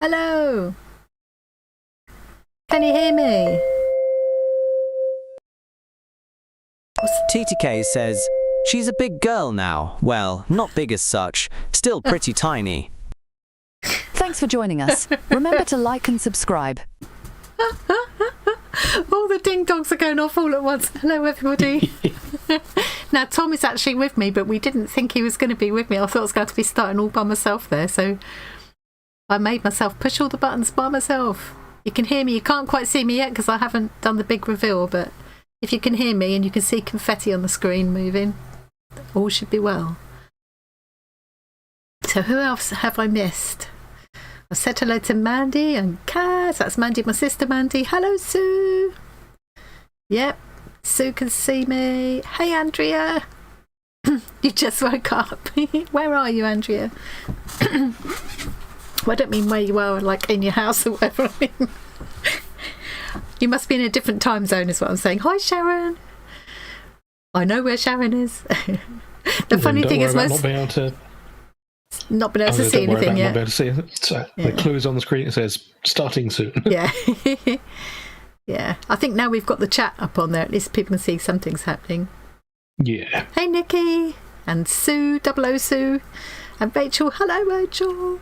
Hello. Can you hear me? TTK says, she's a big girl now. Well, not big as such, still pretty tiny. Thanks for joining us. Remember to like and subscribe. All the ding dongs are going off all at once. Hello, everybody. Now, Tom is actually with me, but we didn't think he was going to be with me. I thought I was going to be starting all by myself there, so I made myself push all the buttons by myself. You can hear me. You can't quite see me yet because I haven't done the big reveal, but if you can hear me and you can see confetti on the screen moving, all should be well. So who else have I missed? I said hello to Mandy and Kaz. That's Mandy, my sister Mandy. Hello, Sue. Yep, Sue can see me. Hey, Andrea. You just woke up. Where are you, Andrea? Well, I don't mean where you are, like in your house or whatever. I mean, you must be in a different time zone is what I'm saying. Hi, Sharon. I know where Sharon is. The funny thing is most... not been able to see anything yet. Not able to see it. So the clue is on the screen. It says starting soon. Yeah. Yeah. I think now we've got the chat up on there. At least people can see something's happening. Yeah. Hey, Nikki. And Sue, 00 Sue. And Rachel. Hello, Rachel.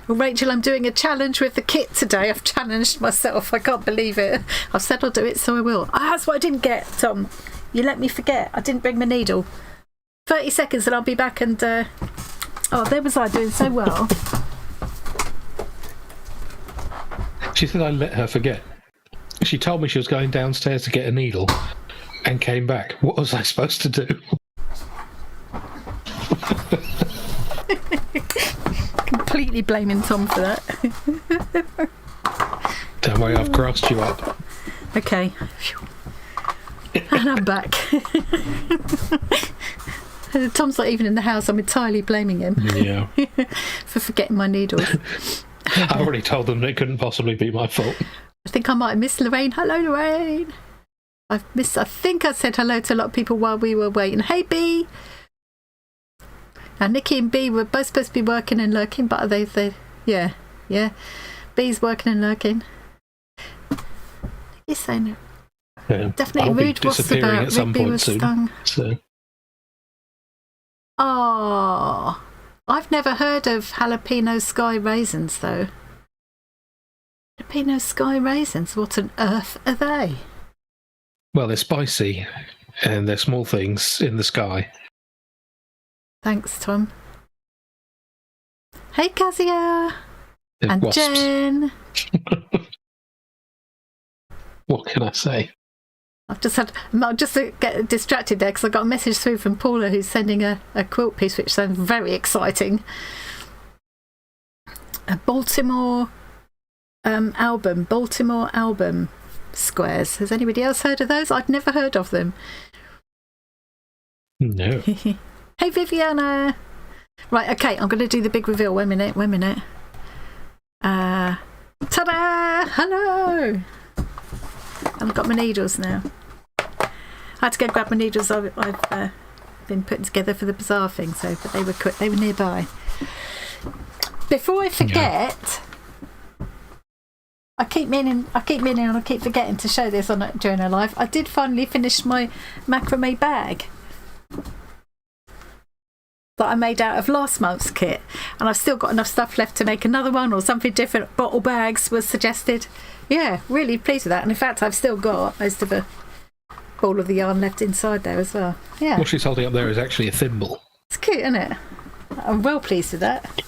Well, Rachel, I'm doing a challenge with the kit today. I've challenged myself. I can't believe it. I've said I'll do it, so I will. Oh, that's what I didn't get, Tom. You let me forget. I didn't bring my needle. 30 seconds and I'll be back and... Oh, there was I doing so well. She said I let her forget. She told me she was going downstairs to get a needle and came back. What was I supposed to do? Completely blaming Tom for that. Don't worry, I've grassed you up. Okay. And I'm back. Tom's not even in the house. I'm entirely blaming him. Yeah. For forgetting my needles. I've already told them it couldn't possibly be my fault. I think I might have missed Lorraine. Hello, Lorraine. I think I said hello to a lot of people while we were waiting. Hey, B. Now, Nikki and B were both supposed to be working and lurking, but yeah. B's working and lurking. You're saying definitely I'll rude. be disappearing at some point soon. Stung. So. Oh, I've never heard of jalapeno sky raisins, though. Jalapeno sky raisins? What on earth are they? Well, they're spicy, and they're small things in the sky. Thanks, Tom. Hey, Kazia! They're and wasps. Jen! What can I say? I'll just get distracted there because I got a message through from Paula who's sending a quilt piece which sounds very exciting. A Baltimore album squares. Has anybody else heard of those? I'd never heard of them. No. Hey, Viviana! Right, okay, I'm going to do the big reveal. One minute. Ta-da! Hello! I've got my needles now. I had to go grab my needles. I've been putting together for the Bazaar thing, but they were quick. They were nearby. Before I forget, I keep meaning and I keep forgetting to show this during our live. I did finally finish my macrame bag that I made out of last month's kit, and I've still got enough stuff left to make another one or something different. Bottle bags was suggested. Yeah, really pleased with that. And in fact, I've still got most of all of the yarn left inside there as well. Yeah. What she's holding up there is actually a thimble. It's cute, isn't it? I'm well pleased with that.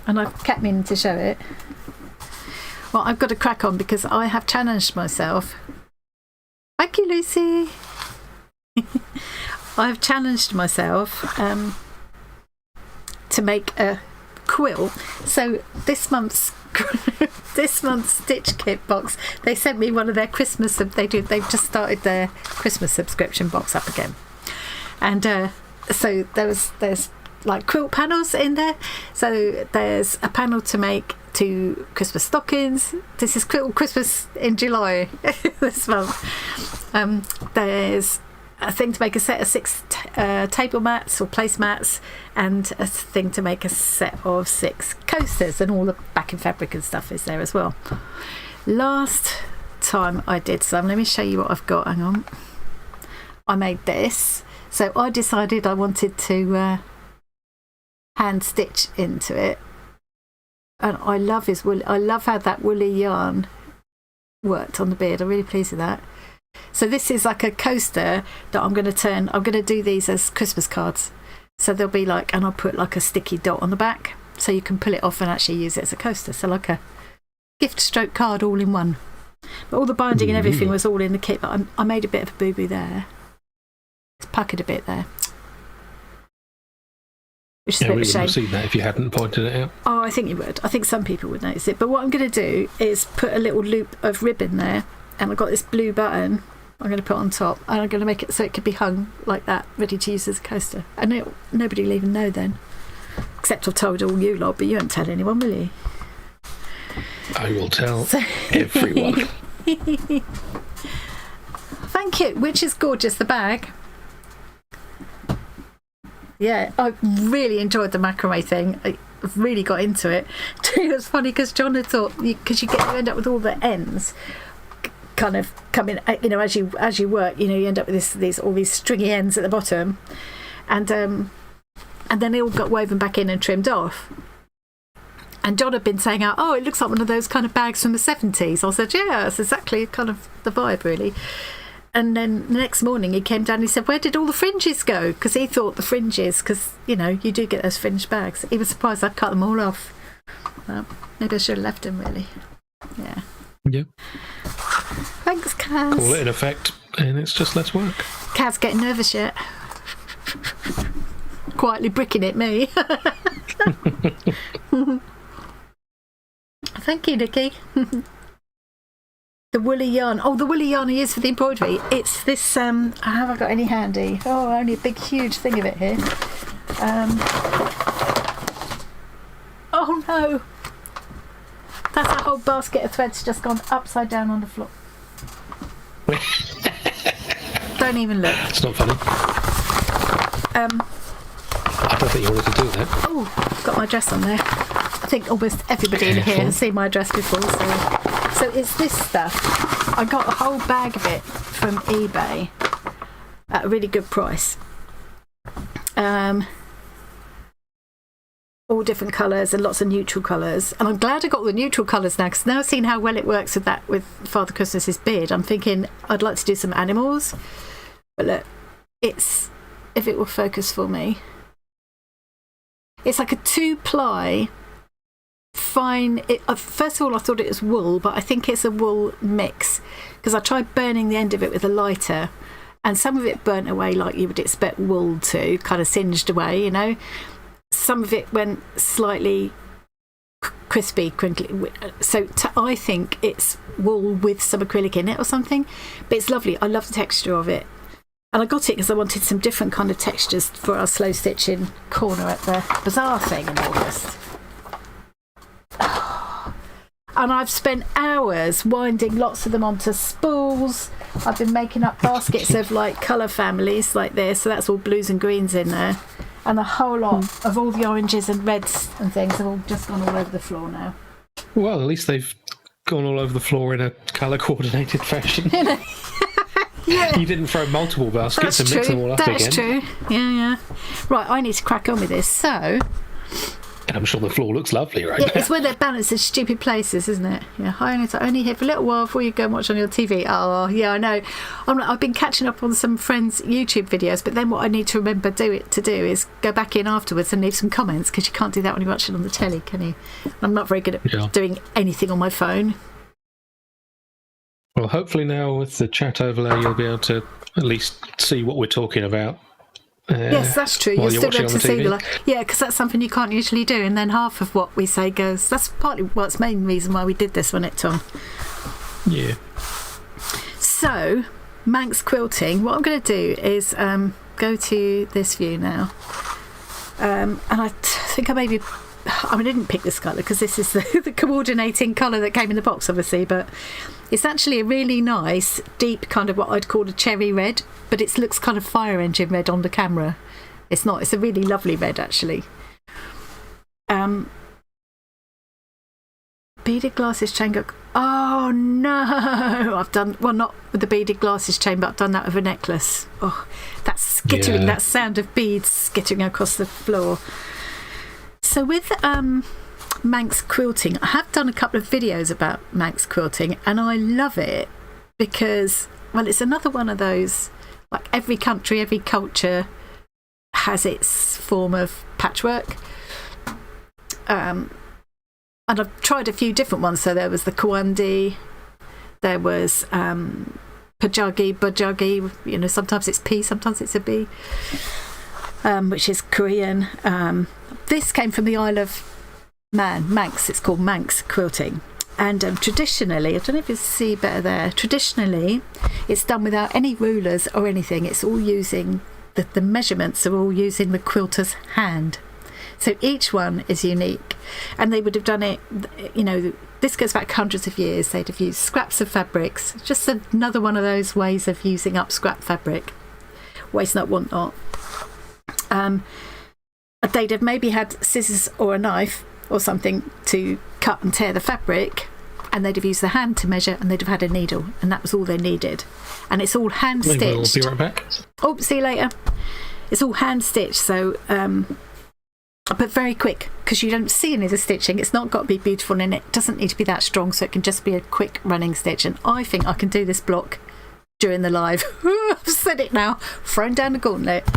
And I've kept meaning to show it. Well, I've got to crack on because I have challenged myself. Thank you, Lucy. I've challenged myself to make a quilt. So this month's stitch kit box, they sent me one of their Christmas. They've just started their Christmas subscription box up again, and so there's like quilt panels in there. So there's a panel to make 2 Christmas stockings. This is Quilt Christmas in July this month. There's a thing to make a set of 6 table mats or placemats, and a thing to make a set of 6 coasters, and all the backing fabric and stuff is there as well. Last time I did some, let me show you what I've got. Hang on. I made this. So I decided I wanted to hand stitch into it, and I love his wool. I love how that woolly yarn worked on the beard. I'm really pleased with that. So this is like a coaster that I'm going to turn. I'm going to do these as Christmas cards. So they'll be like, and I'll put like a sticky dot on the back, so you can pull it off and actually use it as a coaster. So like a gift stroke card all in one. But all the binding and everything was all in the kit. But I made a bit of a boo-boo there. It's puckered a bit there. Which is a bit of a shame. Wouldn't have seen that if you hadn't pointed it out. Oh, I think you would. I think some people would notice it. But what I'm going to do is put a little loop of ribbon there. And I've got this blue button I'm going to put on top. And I'm going to make it so it could be hung like that, ready to use as a coaster. And nobody will even know then. Except I've told all you lot, but you won't tell anyone, will you? I will tell everyone. Thank you, which is gorgeous, the bag. Yeah, I really enjoyed the macrame thing. I really got into it. It was funny because John had thought, because you end up with all the ends kind of coming, as you work, you end up with all these stringy ends at the bottom, and then they all got woven back in and trimmed off. And John had been saying, oh, it looks like one of those kind of bags from the 70s. I said, yeah, it's exactly kind of the vibe, really. And then the next morning he came down and he said, where did all the fringes go? Because he thought the fringes, because, you do get those fringe bags. He was surprised I'd cut them all off. Well, maybe I should have left them, really. Yeah. Yeah. Thanks, Kaz. Call it in effect, and it's just less work. Kaz getting nervous yet? Quietly bricking at me. Thank you, Nikki. The woolly yarn. Oh, the woolly yarn I use for the embroidery. It's this, have I got any handy? Oh, only a big, huge thing of it here. Oh, no. That's a whole basket of threads just gone upside down on the floor. Don't even look. It's not funny. I don't think you wanted to do that. Oh, got my dress on there. I think almost everybody in here has seen my dress before. So it's this stuff. I got a whole bag of it from eBay at a really good price. All different colours and lots of neutral colours. And I'm glad I got the neutral colours now, because now I've seen how well it works with Father Christmas's beard. I'm thinking I'd like to do some animals. But look, if it will focus for me. It's like a 2-ply fine. First of all, I thought it was wool, but I think it's a wool mix, because I tried burning the end of it with a lighter, and some of it burnt away like you would expect wool to, kind of singed away, Some of it went slightly crispy, crinkly. So I think it's wool with some acrylic in it or something, but it's lovely. I love the texture of it. And I got it because I wanted some different kind of textures for our slow stitching corner at the Bazaar thing in August. And I've spent hours winding lots of them onto spools. I've been making up baskets of colour families like this, so that's all blues and greens in there. And a whole lot of all the oranges and reds and things have all just gone all over the floor now. Well, at least they've gone all over the floor in a colour coordinated fashion. Yeah. You didn't throw multiple baskets and mix them all up again. That's true. Yeah. Right, I need to crack on with this. So, and I'm sure the floor looks lovely right now. It's where they're balanced in stupid places, isn't it? Yeah, I only here for a little while before you go and watch on your TV. Oh, yeah, I know. I've been catching up on some friends' YouTube videos, but then what I need to remember to do is go back in afterwards and leave some comments, because you can't do that when you're watching on the telly, can you? I'm not very good at doing anything on my phone. Well, hopefully now with the chat overlay, you'll be able to at least see what we're talking about. Yes, that's true. You'll still be able to see because that's something you can't usually do. And then half of what we say goes. That's partly what's main reason why we did this, wasn't it, Tom? Yeah. So, Manx quilting. What I'm going to do is go to this view now, and I think I maybe I didn't pick this colour because this is the coordinating colour that came in the box, obviously, but it's actually a really nice, deep kind of what I'd call a cherry red, but it looks kind of fire engine red on the camera. It's not. It's a really lovely red, actually. Beaded glasses chain. Oh no! I've done, well, not with the beaded glasses chain, but I've done that with a necklace. Oh, that skittering, Yeah. that sound of beads skittering across the floor. So with Manx quilting, I have done a couple of videos about Manx quilting, and I love it because, well, it's another one of those, like every country, every culture has its form of patchwork. And I've tried a few different ones. So there was the Kawandi, there was Pajagi, sometimes it's P, sometimes it's a B, which is Korean. This came from the Isle of Man, Manx. It's called Manx quilting. And traditionally, I don't know if you see better there, traditionally it's done without any rulers or anything. It's all using, the measurements are all using the quilter's hand. So each one is unique, and they would have done it, this goes back hundreds of years. They'd have used scraps of fabrics, just another one of those ways of using up scrap fabric, waste not, want not. They'd have maybe had scissors or a knife or something to cut and tear the fabric, and they'd have used the hand to measure, and they'd have had a needle, and that was all they needed. And it's all hand stitched. We'll be right back. Oh, see you later. It's all hand stitched, so but very quick, because you don't see any of the stitching. It's not got to be beautiful, and it doesn't need to be that strong, so it can just be a quick running stitch. And I think I can do this block during the live. I've said it now, thrown down the gauntlet.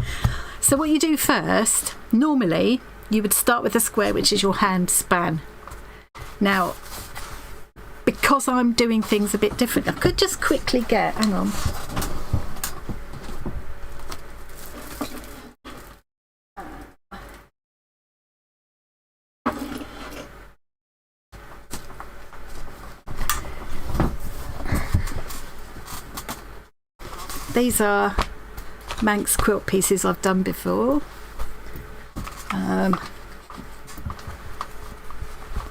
So what you do first, normally you would start with a square, which is your hand span. Now, because I'm doing things a bit different, I could just quickly hang on. These are Manx quilt pieces I've done before.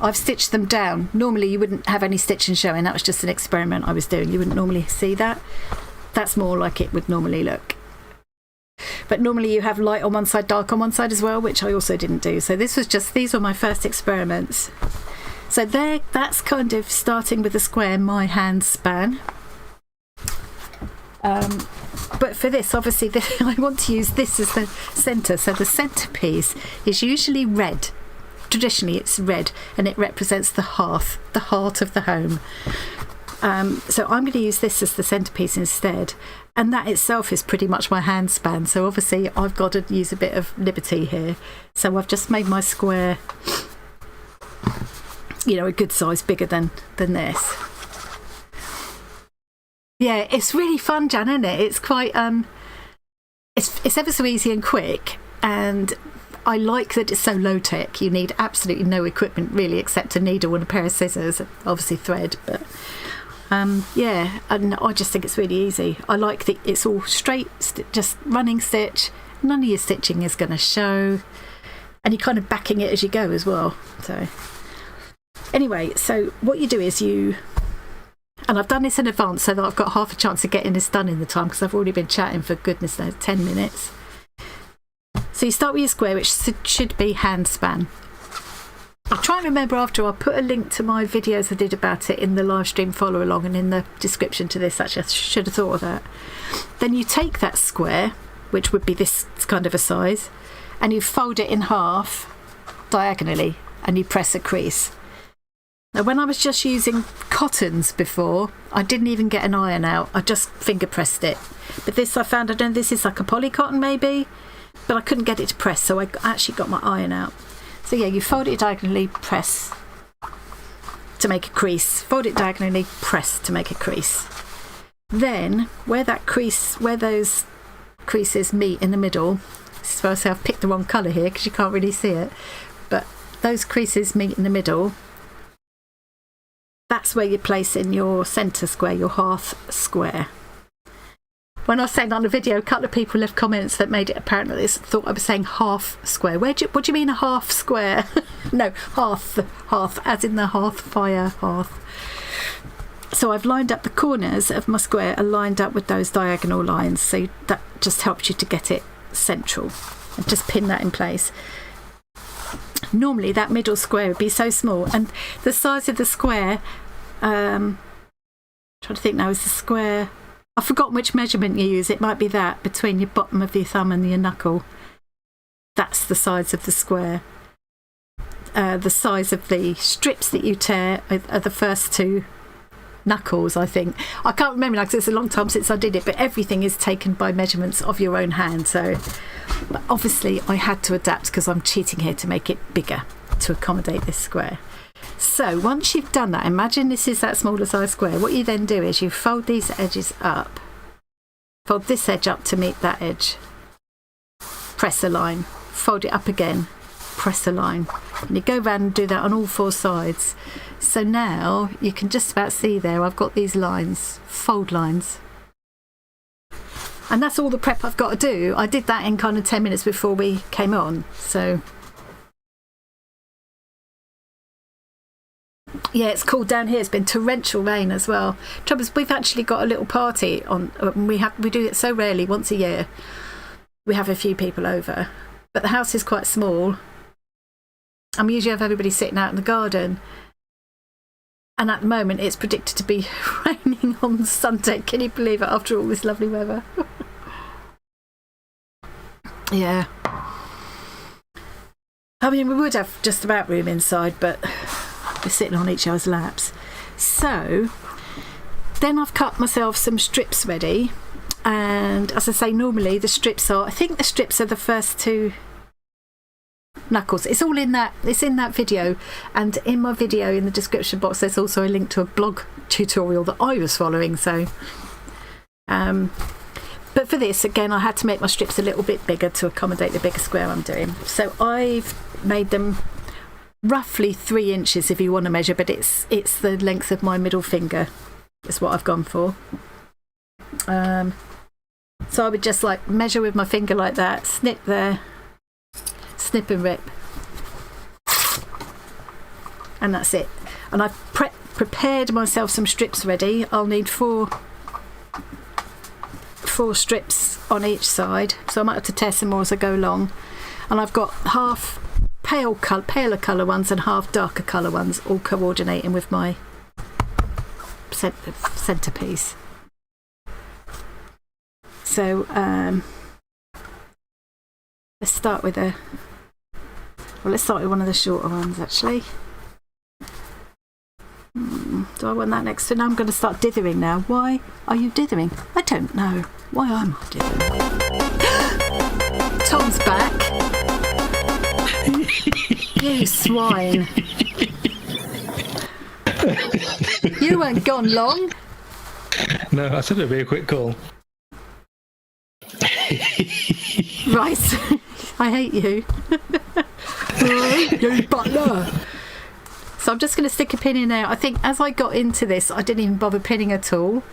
I've stitched them down. Normally you wouldn't have any stitching showing. That was just an experiment I was doing. You wouldn't normally see that. That's more like it would normally look. But normally you have light on one side, dark on one side as well, which I also didn't do. So these were my first experiments. So that's kind of starting with a square, my hand span. But for this, obviously, I want to use this as the centre. So the centrepiece is usually red. Traditionally, it's red, and it represents the hearth of the home. So I'm going to use this as the centrepiece instead. And that itself is pretty much my hand span. So obviously, I've got to use a bit of liberty here. So I've just made my square, a good size bigger than this. Yeah, it's really fun, Jan, isn't it? It's quite it's ever so easy and quick, and I like that it's so low tech. You need absolutely no equipment really, except a needle and a pair of scissors, obviously thread. But yeah, and I just think it's really easy. I like that it's all straight, just running stitch. None of your stitching is going to show, and you're kind of backing it as you go as well. So anyway, so what you do is and I've done this in advance so that I've got half a chance of getting this done in the time, because I've already been chatting for goodness knows 10 minutes. So you start with your square, which should be hand span. I'll try and remember after. I'll put a link to my videos I did about it in the live stream follow along and in the description to this. Actually, I should have thought of that. Then you take that square, which would be this kind of a size, and you fold it in half diagonally, and you press a crease. Now, when I was just using cottons before, I didn't even get an iron out. I just finger pressed it. But this I found, I don't know, this is like a poly cotton maybe, but I couldn't get it to press, so I actually got my iron out. So yeah, you fold it diagonally, press to make a crease. Fold it diagonally, press to make a crease. Then, where those creases meet in the middle, this is where I say I've picked the wrong colour here because you can't really see it, but those creases meet in the middle. That's where you place in your centre square, your hearth square. when I was saying on the video, a couple of people left comments that made it apparent that they thought I was saying half square. What do you mean a half square? No, hearth, as in the hearth fire, hearth. So I've lined up the corners of my square are lined up with those diagonal lines, so that just helps you to get it central and just pin that in place. Normally that middle square would be so small, and the size of the square, trying to think now, is the square, I've forgotten which measurement you use. It might be that between your bottom of your thumb and your knuckle. That's the size of the square. The size of the strips that you tear are the first two knuckles, I think. I can't remember now because it's a long time since I did it, but everything is taken by measurements of your own hand. So, but obviously I had to adapt because I'm cheating here to make it bigger to accommodate this square. So once you've done that, imagine this is that smaller size square. What you then do is you fold these edges up, fold this edge up to meet that edge, press a line, fold it up again, press a line, and you go around and do that on all four sides. So now you can just about see there I've got these lines, fold lines, and that's all the prep I've got to do. I did that in kind of 10 minutes before we came on. So yeah, it's cooled down here. It's been torrential rain as well. Trouble is, we've actually got a little party on. We do it so rarely, once a year. We have a few people over, but the house is quite small. And we usually have everybody sitting out in the garden. And at the moment, it's predicted to be raining on Sunday. Can you believe it, after all this lovely weather? Yeah. I mean, we would have just about room inside, but we're sitting on each other's laps. So then I've cut myself some strips ready. And as I say, normally the strips are, I think the strips are the first two knuckles. It's all in that, it's in that video, and in my video in the description box there's also a link to a blog tutorial that I was following. So but for this again I had to make my strips a little bit bigger to accommodate the bigger square I'm doing. So I've made them roughly 3 inches if you want to measure, but it's the length of my middle finger is what I've gone for. So I would just like measure with my finger like that, snip there, snip and rip, and that's it. And I've prepared myself some strips ready. I'll need four strips on each side, so I might have to tear some more as I go along. And I've got half paler colour ones and half darker colour ones, all coordinating with my centerpiece. So let's start with one of the shorter ones actually. Do I want that next to? Now I'm going to start dithering now. Why are you dithering? I don't know. Why am I dithering? Tom's back. You swine. You weren't gone long. No, I said it'd be a quick call. Right. I hate you. You butler. So I'm just going to stick a pin in there. I think as I got into this, I didn't even bother pinning at all.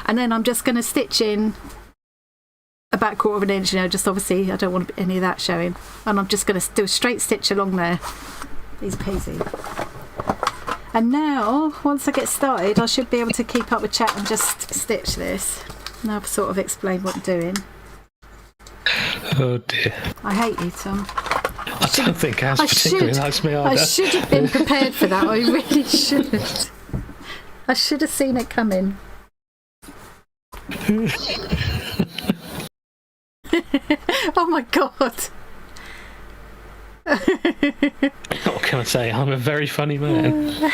And then I'm just going to stitch in about 1/4 of an inch, you know, just obviously I don't want any of that showing. And I'm just going to do a straight stitch along there. Easy peasy. And now, once I get started, I should be able to keep up with chat and just stitch this. Now I've sort of explained what I'm doing. Oh dear. I hate you, Tom. I don't think Az particularly likes me either. I should have been prepared for that. I really should. I should have seen it coming. Oh my god. What can I say? I'm a very funny man.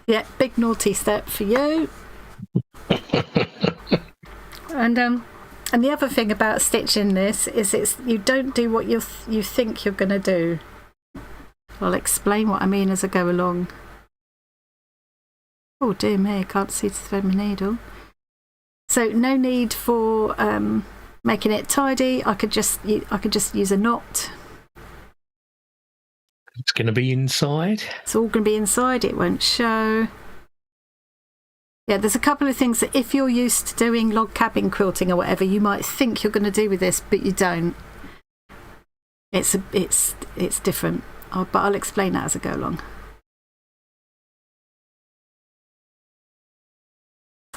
Yeah, big naughty step for you. And the other thing about stitching this is you don't do what you think you're going to do. I'll explain what I mean as I go along. Oh dear me, I can't see to thread my needle. So no need for making it tidy. I could just use a knot. It's going to be inside. It's all going to be inside. It won't show. Yeah, there's a couple of things that if you're used to doing log cabin quilting or whatever, you might think you're going to do with this, but you don't. It's different, but I'll explain that as I go along.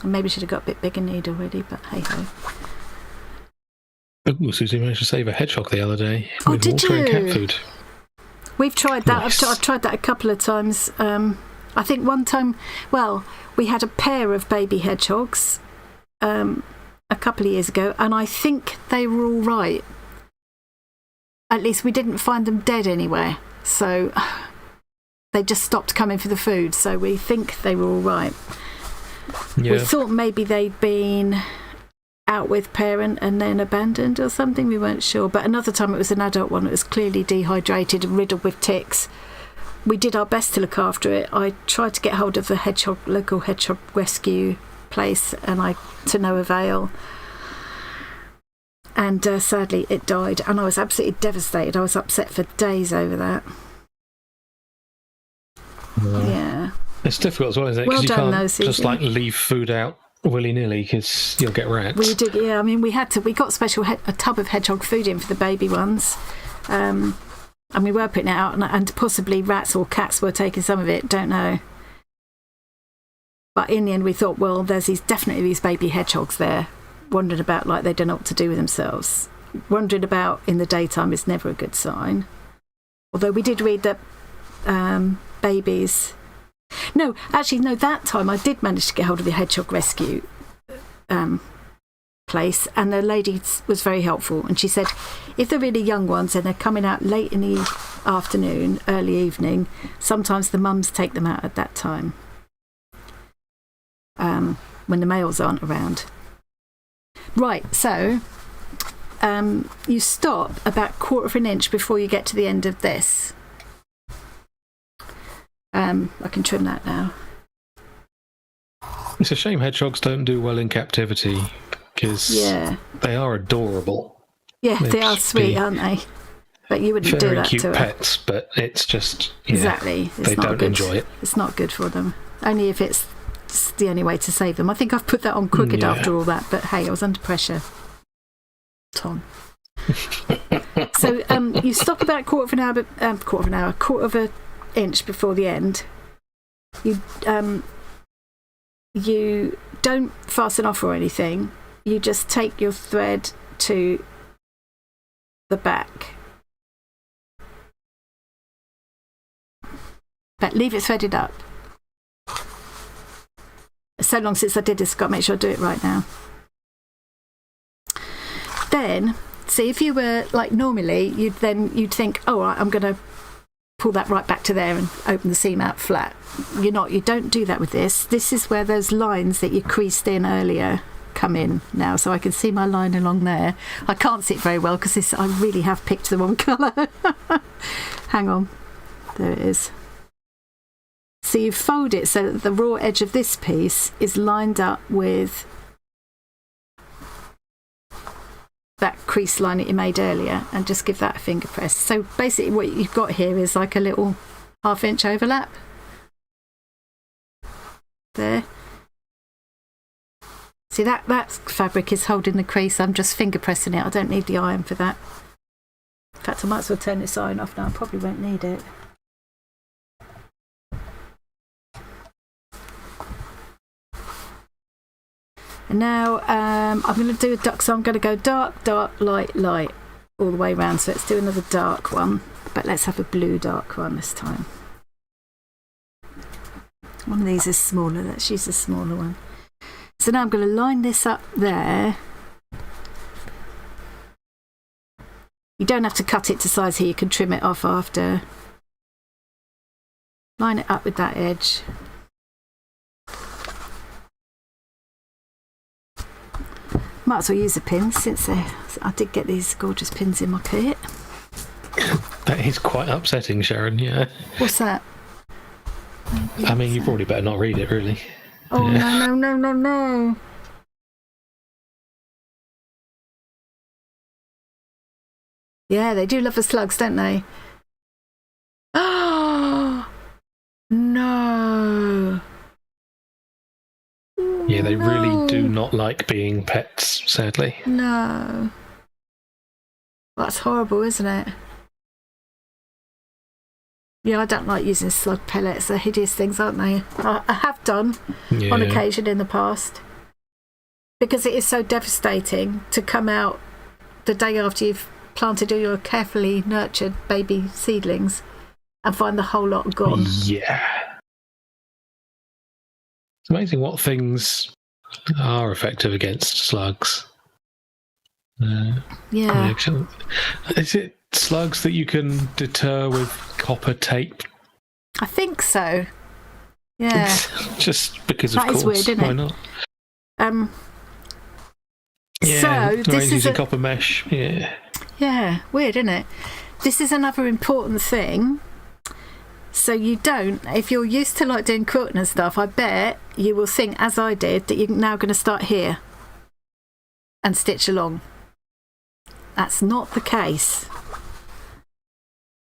I maybe should have got a bit bigger needle already, but hey ho. Oh, Susie managed to save a hedgehog the other day Oh, with did water and cat you? food. We've tried that. Nice. I've tried that a couple of times. I think one time, well, we had a pair of baby hedgehogs a couple of years ago, and I think they were all right. At least we didn't find them dead anywhere. So they just stopped coming for the food. So we think they were all right. Yeah. We thought maybe they'd been out with parent and then abandoned or something. We weren't sure. But another time it was an adult one. It was clearly dehydrated and riddled with ticks. We did our best to look after it. I tried to get hold of the local hedgehog rescue place, and to no avail. And sadly, it died, and I was absolutely devastated. I was upset for days over that. Yeah. It's difficult as well, isn't it? Well Because you done, can't though, just Susie. like leave food out willy-nilly because you'll get rats. We did, yeah. I mean, we got a tub of hedgehog food in for the baby ones. And we were putting it out, and possibly rats or cats were taking some of it, don't know. But in the end, we thought, well, there's definitely these baby hedgehogs there, wandering about like they don't know what to do with themselves. Wandering about in the daytime is never a good sign. Although we did read that babies... No, actually, no, that time I did manage to get hold of the hedgehog rescue place, and the lady was very helpful, and she said if they're really young ones and they're coming out late in the afternoon, early evening, sometimes the mums take them out at that time when the males aren't around. Right, so you stop about 1/4 of an inch before you get to the end of this. I can trim that now. It's a shame hedgehogs don't do well in captivity because they are adorable. Yeah, They'd they are just sweet, be aren't they? But you wouldn't do very that cute to her. pets, but it's just Exactly. they not don't good. enjoy it. It's not good for them. Only if it's the only way to save them. I think I've put that on crooked after all that, but hey, I was under pressure. Tom. So you stop about 1/4 of an inch before the end. You don't fasten off or anything. You just take your thread to the back. But leave it threaded up. So long since I did this, I've got to make sure I do it right now. Then, see, if you were like normally, you'd think, oh, right, I'm going to pull that right back to there and open the seam out flat. You're not. You don't do that with this. This is where those lines that you creased in earlier come in now, so I can see my line along there. I can't see it very well because I really have picked the wrong colour. Hang on. There it is. So you fold it so that the raw edge of this piece is lined up with that crease line that you made earlier, and just give that a finger press. So basically what you've got here is like a little 1/2 inch overlap. There. See, that fabric is holding the crease. I'm just finger pressing it. I don't need the iron for that. In fact, I might as well turn this iron off now. I probably won't need it. And now I'm going to do a dark, so I'm going to go dark, dark, light, light all the way around. So let's do another dark one, but let's have a blue dark one this time. One of these is smaller. Let's use the smaller one. So now I'm going to line this up there. You don't have to cut it to size here. You can trim it off after. Line it up with that edge. Might as well use a pin since I did get these gorgeous pins in my kit. That is quite upsetting, Sharon, yeah. What's that? I mean, you probably better not read it, really. Oh, yeah. No. Yeah, they do love the slugs, don't they? Oh, no. Yeah, they really do not like being pets, sadly. No. That's horrible, isn't it? Yeah, I don't like using slug pellets. They're hideous things, aren't they? I have done on occasion in the past. Because it is so devastating to come out the day after you've planted all your carefully nurtured baby seedlings and find the whole lot gone. Yeah. It's amazing what things are effective against slugs. Yeah. Is it slugs that you can deter with copper tape? I think so. Yeah. Just because, that of course. Weird, isn't Why it? not? So this is using copper mesh. Yeah. Yeah, weird, isn't it? This is another important thing. So you don't, if you're used to like doing quilting and stuff, I bet you will think, as I did, that you're now going to start here and stitch along. That's not the case.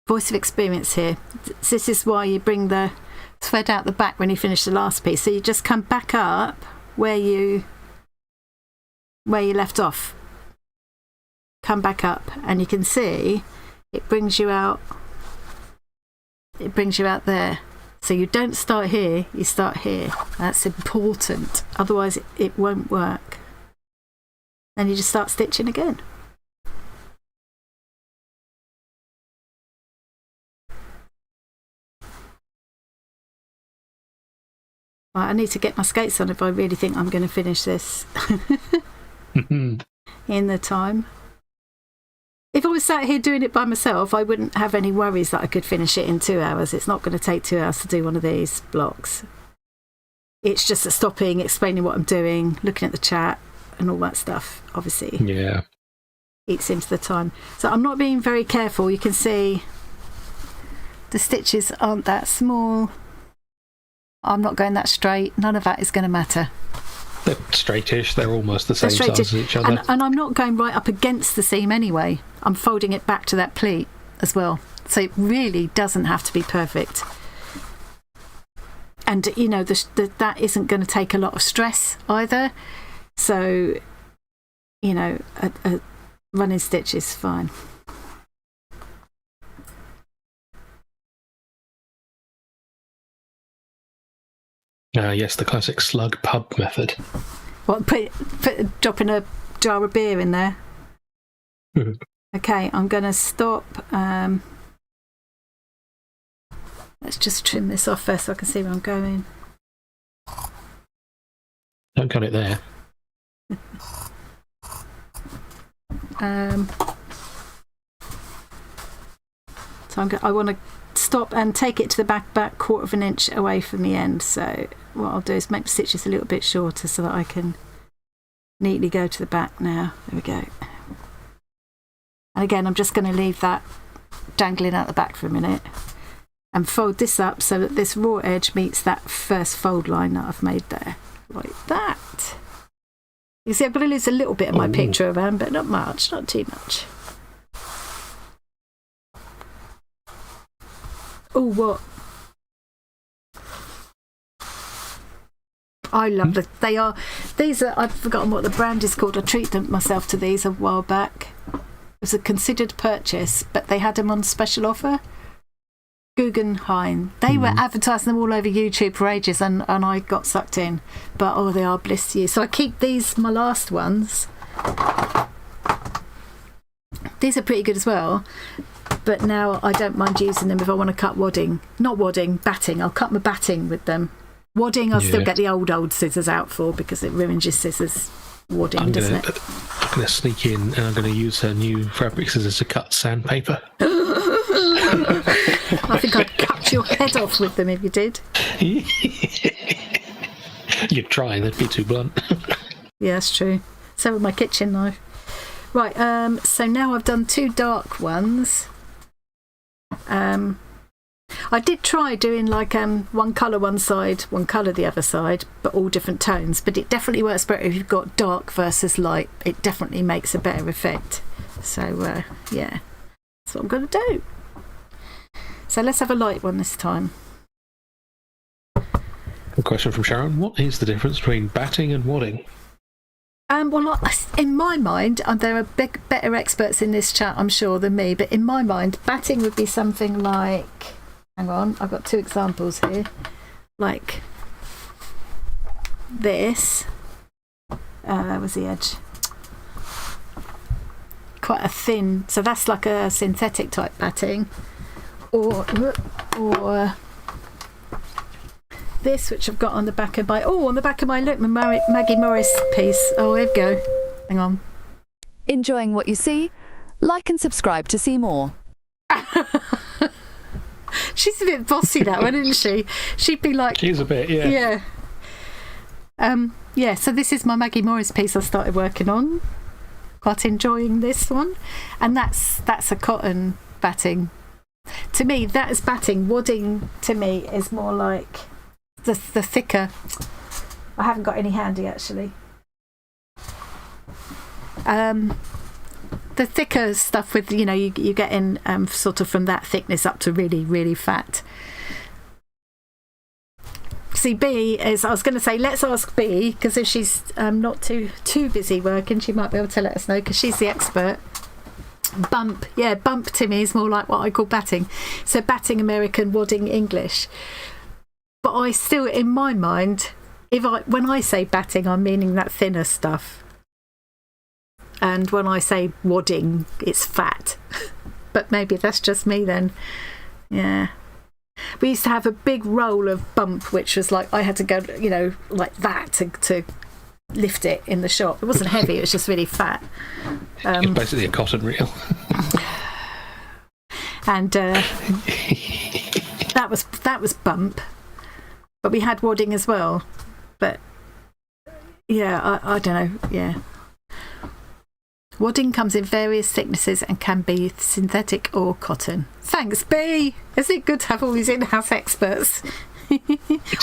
Voice of experience here. This is why you bring the thread out the back when you finish the last piece. So you just come back up where you left off. Come back up, and you can see it brings you out. It brings you out there. So you don't start here, you start here. That's important. Otherwise, it won't work. Then you just start stitching again. Right, I need to get my skates on if I really think I'm going to finish this in the time. If I was sat here doing it by myself, I wouldn't have any worries that I could finish it in 2 hours. It's not going to take 2 hours to do one of these blocks. It's just stopping, explaining what I'm doing, looking at the chat and all that stuff, obviously. Yeah. Eats into the time. So I'm not being very careful. You can see the stitches aren't that small. I'm not going that straight. None of that is going to matter. They're straightish. They're almost the same size as each other. And I'm not going right up against the seam anyway. I'm folding it back to that pleat as well. So it really doesn't have to be perfect. And, you know, that isn't going to take a lot of stress either. So, you know, a running stitch is fine. Yes, the classic slug pub method. What, dropping a jar of beer in there? Okay, I'm going to stop. Let's just trim this off first so I can see where I'm going. Don't cut it there. So I want to stop and take it to the back 1/4 inch away from the end. So what I'll do is make the stitches a little bit shorter so that I can neatly go to the back now. There we go. And again, I'm just going to leave that dangling out the back for a minute and fold this up so that this raw edge meets that first fold line that I've made there, like that. You see, I've got to lose a little bit of my picture around, but not much, not too much. Oh, what? I love them. These are, I've forgotten what the brand is called. I treated myself to these a while back. It was a considered purchase, but they had them on special offer. Guggenheim. They were advertising them all over YouTube for ages, and I got sucked in. But, oh, they are bliss to you. So I keep these, my last ones. These are pretty good as well. But now I don't mind using them if I want to cut wadding. Not wadding, batting. I'll cut my batting with them. Wadding, I'll still get the old scissors out for because it ruins your scissors. Wadding, doesn't it? I'm going to sneak in and I'm going to use her new fabric scissors to cut sandpaper. I think I'd cut your head off with them if you did. You'd try, they'd be too blunt. Yeah, that's true. So with my kitchen knife. Right, so now I've done 2 dark ones. I did try doing like one colour one side, one colour the other side, but all different tones. But it definitely works better if you've got dark versus light. It definitely makes a better effect. So, yeah, that's what I'm going to do. So let's have a light one this time. I've got question from Sharon. What is the difference between batting and wadding? Well, in my mind, there are better experts in this chat, I'm sure, than me. But in my mind, batting would be something like... Hang on, I've got 2 examples here. Like this. Where's the edge? Quite a thin... So that's like a synthetic type batting. Or this, which I've got on the back of my... Oh, on the back of my... Look, my Maggie Morris piece. Oh, here we go. Hang on. Enjoying what you see? Like and subscribe to see more. She's a bit bossy, that one, isn't she? She'd be like... She's a bit, yeah. Yeah. Yeah, so this is my Maggie Morris piece I started working on. Quite enjoying this one. And that's a cotton batting. To me, that is batting. Wadding, to me, is more like the thicker... I haven't got any handy, actually. The thicker stuff with, you get in sort of from that thickness up to really, really fat. See, B is, I was going to say, let's ask B, because if she's not too busy working, she might be able to let us know, because she's the expert. Bump to me is more like what I call batting. So batting American, wadding English. But I still, in my mind, when I say batting, I'm meaning that thinner stuff. And when I say wadding, it's fat. But maybe that's just me then. Yeah. We used to have a big roll of bump, which was like I had to go, like that to lift it in the shop. It wasn't heavy, it was just really fat. It's basically a cotton reel. And that was bump. But we had wadding as well. But yeah, I don't know. Yeah. Wadding comes in various thicknesses and can be synthetic or cotton. Thanks, B. Is it good to have all these in-house experts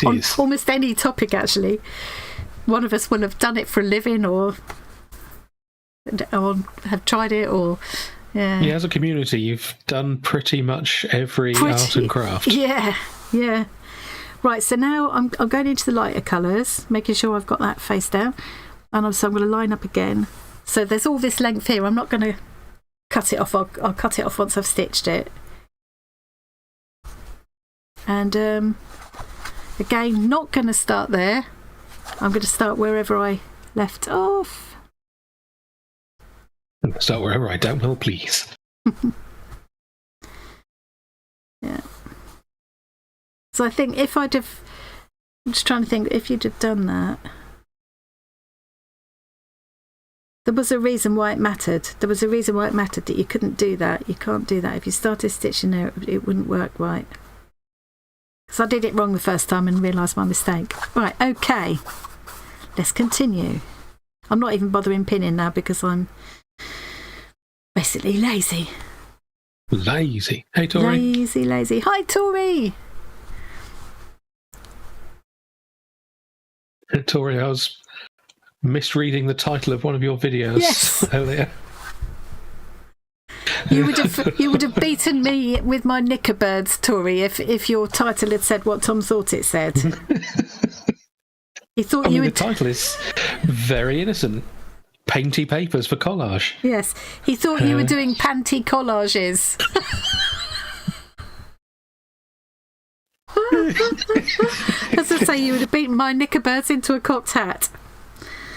on almost any topic? Actually, one of us will have done it for a living, or have tried it, or yeah. As a community, you've done pretty much every art and craft. Yeah. Right. So now I'm going into the lighter colours, making sure I've got that face down, and so I'm going to line up again. So there's all this length here. I'm not going to cut it off. I'll cut it off once I've stitched it. And again, not going to start there. I'm going to start wherever I left off. Start wherever I don't will, please. Yeah. So I think if I'm just trying to think, if you'd have done that. There was a reason why it mattered. There was a reason why it mattered that you couldn't do that. You can't do that. If you started stitching there, it wouldn't work right. Because I did it wrong the first time and realised my mistake. Right, okay. Let's continue. I'm not even bothering pinning now because I'm basically lazy. Lazy. Hey, Tori. Lazy. Hi, Tori. Tori, I was misreading the title of one of your videos earlier. You would have beaten me with my knickerbirds, Tori, if your title had said what Tom thought it said. He thought the title is very innocent. Painty papers for collage. Yes, he thought you were doing panty collages. As I say, you would have beaten my knickerbirds into a cocked hat.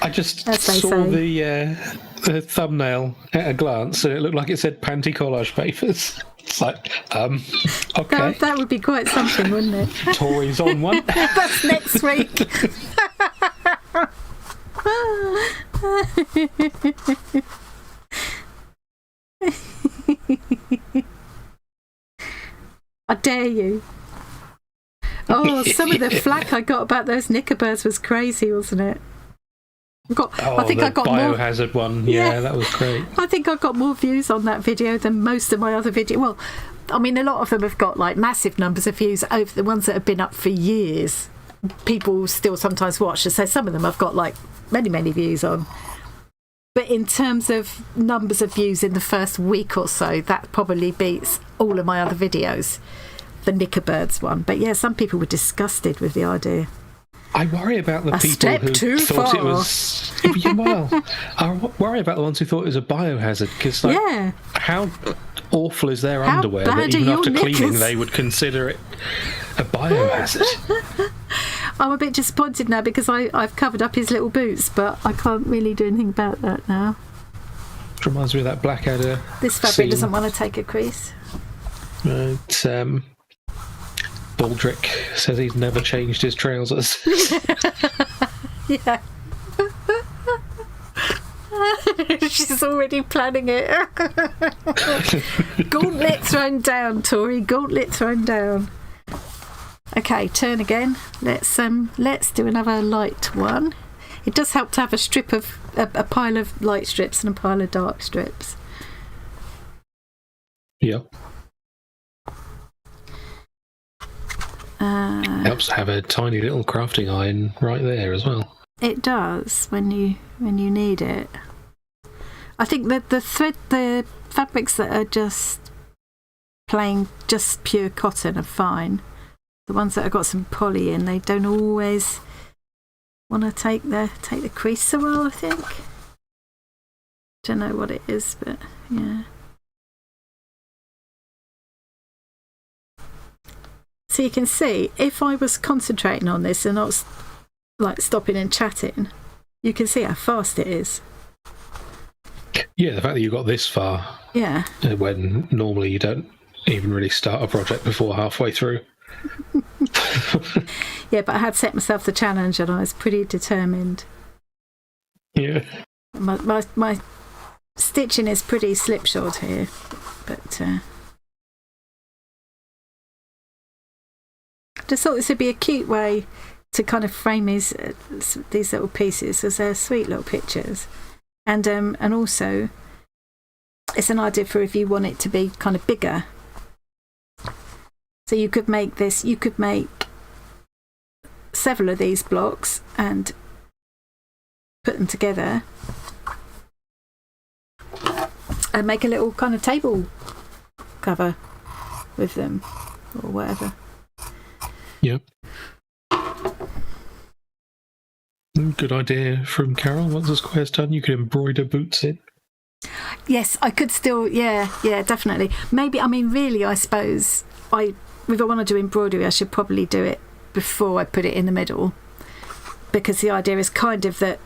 I just saw the thumbnail at a glance, and it looked like it said panty collage papers. It's like, okay. That would be quite something, wouldn't it? Tori's on one. That's next week. I dare you. Oh, some of the flack I got about those knickerbirds was crazy, wasn't it? I think I got biohazard one. Yeah, that was great. I think I got more views on that video than most of my other videos. Well, I mean, a lot of them have got like massive numbers of views over the ones that have been up for years. People still sometimes watch, so some of them I've got like many views on. But in terms of numbers of views in the first week or so, that probably beats all of my other videos, the Knickerbirds one. But yeah, some people were disgusted with the idea. I worry about the A people step who too thought far. it was. Yeah, well, I worry about the ones who thought it was a biohazard because, like, Yeah. how awful is their How underwear bad that are even your after cleaning knickers? they would consider it a biohazard? I'm a bit disappointed now because I've covered up his little boots, but I can't really do anything about that now. It reminds me of that Blackadder. This fabric scene. doesn't want to take a crease. Baldric says he's never changed his trousers. Yeah. She's already planning it. Gauntlet thrown down, Tori. Gauntlet thrown down. Okay, turn again. Let's do another light one. It does help to have a strip of a pile of light strips and a pile of dark strips. Yeah. Helps to have a tiny little crafting iron right there as well. It does when you need it. I think that the fabrics that are just plain, just pure cotton are fine. The ones that have got some poly in, they don't always want to take the crease so well, I think. Don't know what it is, but yeah. So you can see, if I was concentrating on this and not like stopping and chatting, you can see how fast it is. Yeah, the fact that you got this far. Yeah. When normally you don't even really start a project before halfway through. Yeah, but I had set myself the challenge and I was pretty determined. Yeah. My stitching is pretty slipshod here, but I just thought this would be a cute way to kind of frame these little pieces, as they're sweet little pictures, and also it's an idea for if you want it to be kind of bigger. So you could make this. You could make several of these blocks and put them together and make a little kind of table cover with them or whatever. Yep. Good idea from Carol. Once the square's done, you can embroider boots in. Yes, I could still, yeah, definitely. Maybe, I mean, really, I suppose, if I want to do embroidery, I should probably do it before I put it in the middle, because the idea is kind of that,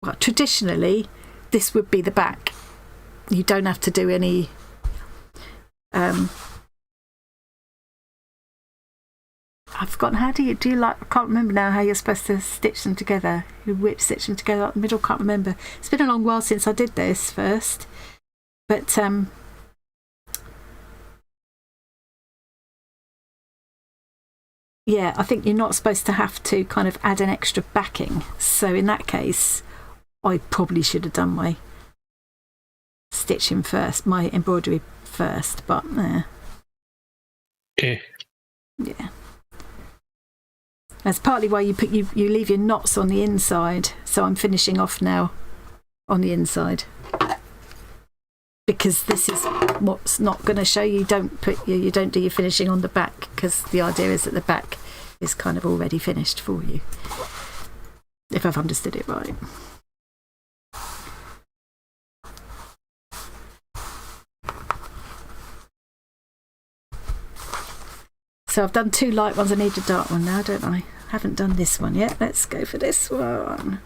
well, traditionally, this would be the back. You don't have to do any I've forgotten, how do you like, I can't remember now how you're supposed to stitch them together. You whip stitch them together up the middle, can't remember. It's been a long while since I did this first. But yeah, I think you're not supposed to have to kind of add an extra backing. So in that case, I probably should have done my stitching first, my embroidery first, but yeah. That's partly why you leave your knots on the inside. So I'm finishing off now on the inside, because this is what's not going to show you. You don't do your finishing on the back, because the idea is that the back is kind of already finished for you, if I've understood it right. So I've done two light ones. I need a dark one now, don't I? Haven't done this one yet. Let's go for this one.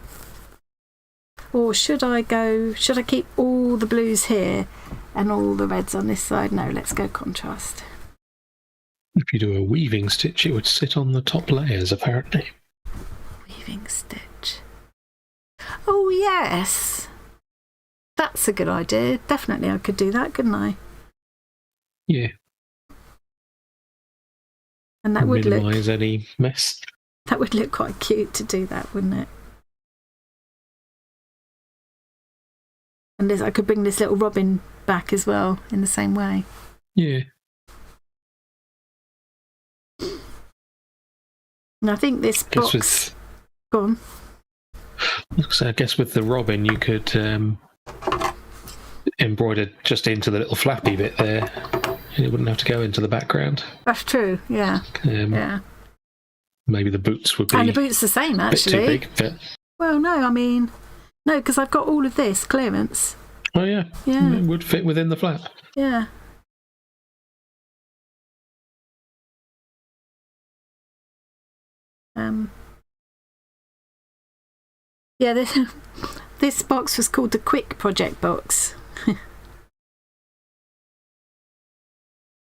Or should I keep all the blues here and all the reds on this side? No, let's go contrast. If you do a weaving stitch, it would sit on the top layers, apparently. Weaving stitch. Oh, yes. That's a good idea. Definitely I could do that, couldn't I? Yeah. And that would minimise any mess. That would look quite cute to do that, wouldn't it? And I could bring this little robin back as well in the same way. Yeah. And I think this box... Go on. So I guess with the robin you could embroider just into the little flappy bit there. It wouldn't have to go into the background. That's true, yeah. Yeah. maybe the boots would be And the boots the same, a bit too actually. big. But... Well, no, I mean, no, because I've got all of this clearance. Oh, yeah. Yeah. It would fit within the flap. Yeah. Yeah, this box was called the Quick Project box. It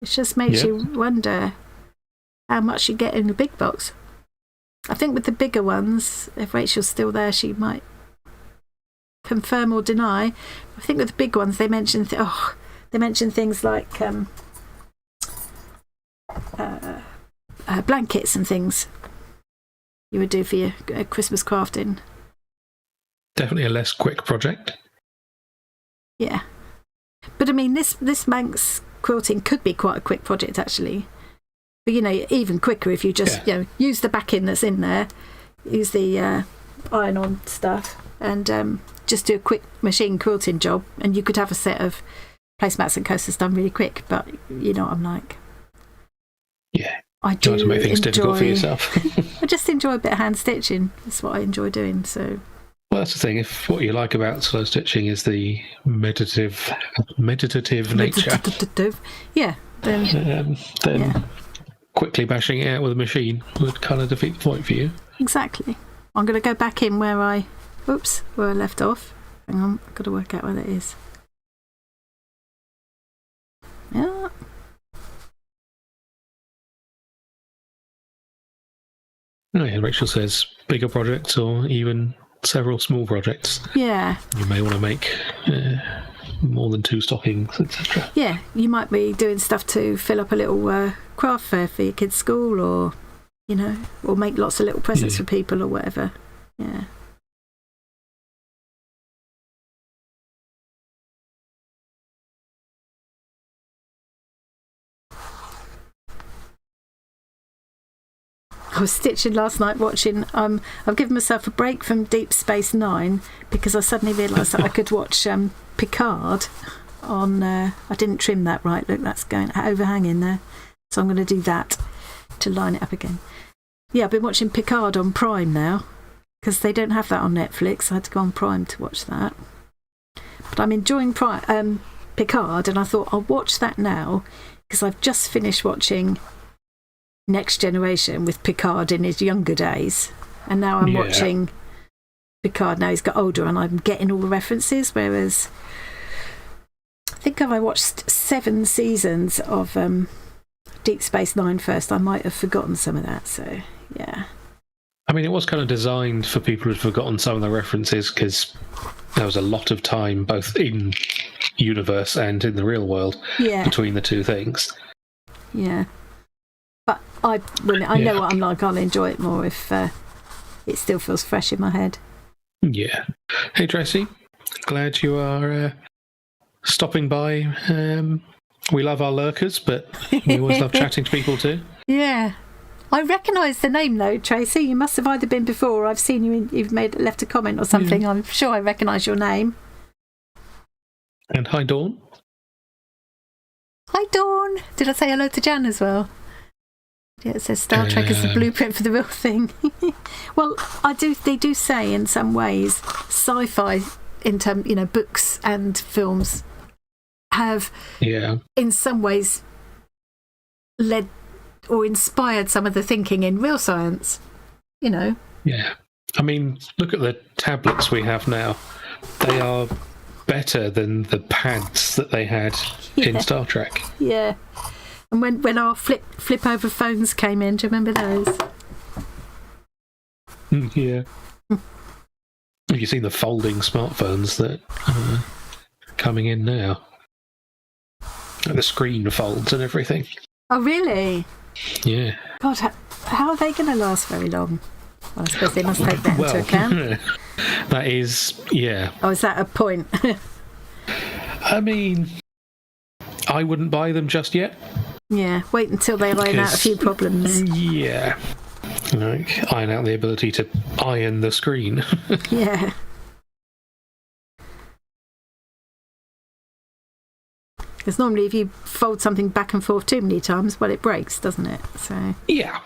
just makes you wonder how much you get in the big box. I think with the bigger ones, if Rachel's still there, she might confirm or deny. I think with the big ones, they mention things like blankets and things you would do for your Christmas crafting. Definitely a less quick project. Yeah, but I mean, this Manx quilting could be quite a quick project actually. But even quicker if you just use the backing that's in there, use the iron-on stuff, and just do a quick machine quilting job, and you could have a set of placemats and coasters done really quick. But you know what I'm like. Yeah. I do trying to make things difficult for yourself. I just enjoy a bit of hand stitching. That's what I enjoy doing. So. Well, that's the thing. If what you like about slow stitching is the meditative nature, then quickly bashing it out with a machine would kind of defeat the point for you. Exactly. I'm going to go back in where I left off. Hang on, I've got to work out where that is. Yeah. Oh, yeah, Rachel says bigger projects or even several small projects. Yeah. You may want to make more than 2 stockings, etc. Yeah, you might be doing stuff to fill up a little craft fair for your kids' school, or or make lots of little presents for people or whatever. Yeah. I was stitching last night watching I've given myself a break from Deep Space Nine because I suddenly realised that I could watch Picard on I didn't trim that right, look, that's going overhanging there, so I'm going to do that to line it up again. Yeah, I've been watching Picard on Prime now because they don't have that on Netflix. I had to go on Prime to watch that, but I'm enjoying Picard, and I thought I'll watch that now because I've just finished watching Next Generation with Picard in his younger days, and now I'm watching Picard now he's got older, and I'm getting all the references, whereas I think if I watched 7 seasons of Deep Space Nine first, I might have forgotten some of that. So yeah, I mean, it was kind of designed for people who'd forgotten some of the references because there was a lot of time both in universe and in the real world between the two things. Yeah. But I know what I'm like. I'll enjoy it more if it still feels fresh in my head. Yeah. Hey, Tracy. Glad you are stopping by. We love our lurkers, but we always love chatting to people too. Yeah. I recognise the name though, Tracy. You must have either been before or I've seen you've left a comment or something. Yeah. I'm sure I recognise your name. And hi, Dawn. Hi, Dawn. Did I say hello to Jan as well? Yeah, it says Star Trek is the blueprint for the real thing. Well, they do say in some ways sci-fi in books and films have in some ways led or inspired some of the thinking in real science, Yeah. I mean, look at the tablets we have now. They are better than the pads that they had in Star Trek. Yeah. And when our flip over phones came in, do you remember those? Yeah. Have you seen the folding smartphones that are coming in now? The screen folds and everything. Oh, really? Yeah. God, how are they going to last very long? Well, I suppose they must take that into account. That is, Oh, is that a point? I mean, I wouldn't buy them just yet. Yeah, wait until they iron out a few problems. Yeah. Like, iron out the ability to iron the screen. Yeah. Because normally if you fold something back and forth too many times, well, it breaks, doesn't it? So. Yeah.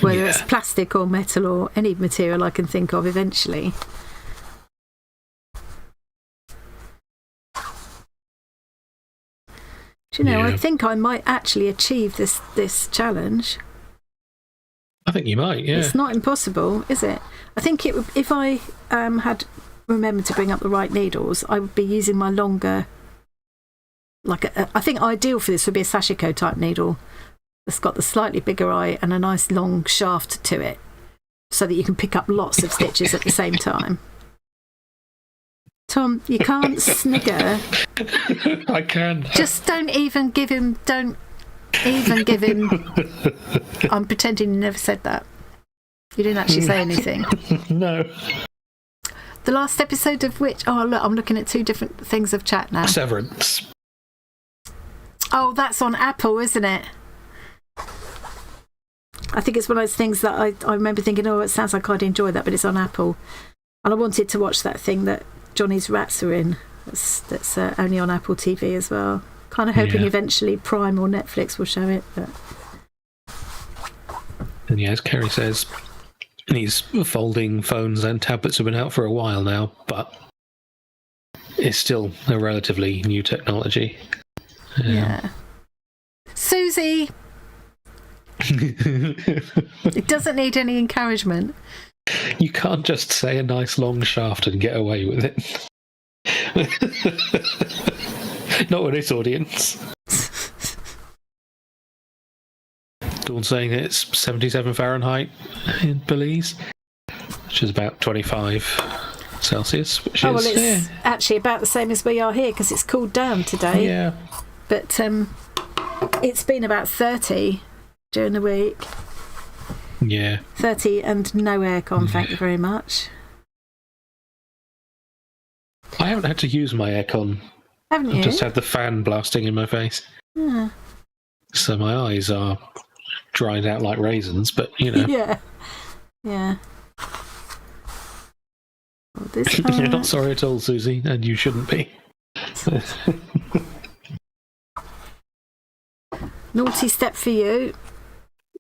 whether it's plastic or metal or any material I can think of eventually. Do you know, I think I might actually achieve this challenge. I think you might, yeah. It's not impossible, is it? I think it would, if I had remembered to bring up the right needles, I would be using my longer, I think ideal for this would be a Sashiko type needle that's got the slightly bigger eye and a nice long shaft to it, so that you can pick up lots of stitches at the same time. Tom, you can't snigger. I can. Just don't even give him. I'm pretending you never said that. You didn't actually say anything. No. The last episode of which... Oh, look, I'm looking at two different things of chat now. Severance. Oh, that's on Apple, isn't it? I think it's one of those things that I remember thinking, oh, it sounds like I'd enjoy that, but it's on Apple. And I wanted to watch that thing that Johnny's Rats are in. That's only on Apple TV as well. Kind of hoping eventually Prime or Netflix will show it. But... And yeah, as Kerry says, these folding phones and tablets have been out for a while now, but it's still a relatively new technology. Yeah. Susie! It doesn't need any encouragement. You can't just say a nice long shaft and get away with it. Not with this audience. Dawn saying it's 77 Fahrenheit in Belize, which is about 25 Celsius. Which well, it's actually about the same as we are here because it's cooled down today. Yeah. But it's been about 30 during the week. Yeah. 30 and no aircon, thank you very much. I haven't had to use my aircon. Haven't you? I've just had the fan blasting in my face. Yeah. So my eyes are dried out like raisins, but you know. Yeah. Yeah. Well, this You're not sorry at all, Susie, and you shouldn't be. Naughty step for you.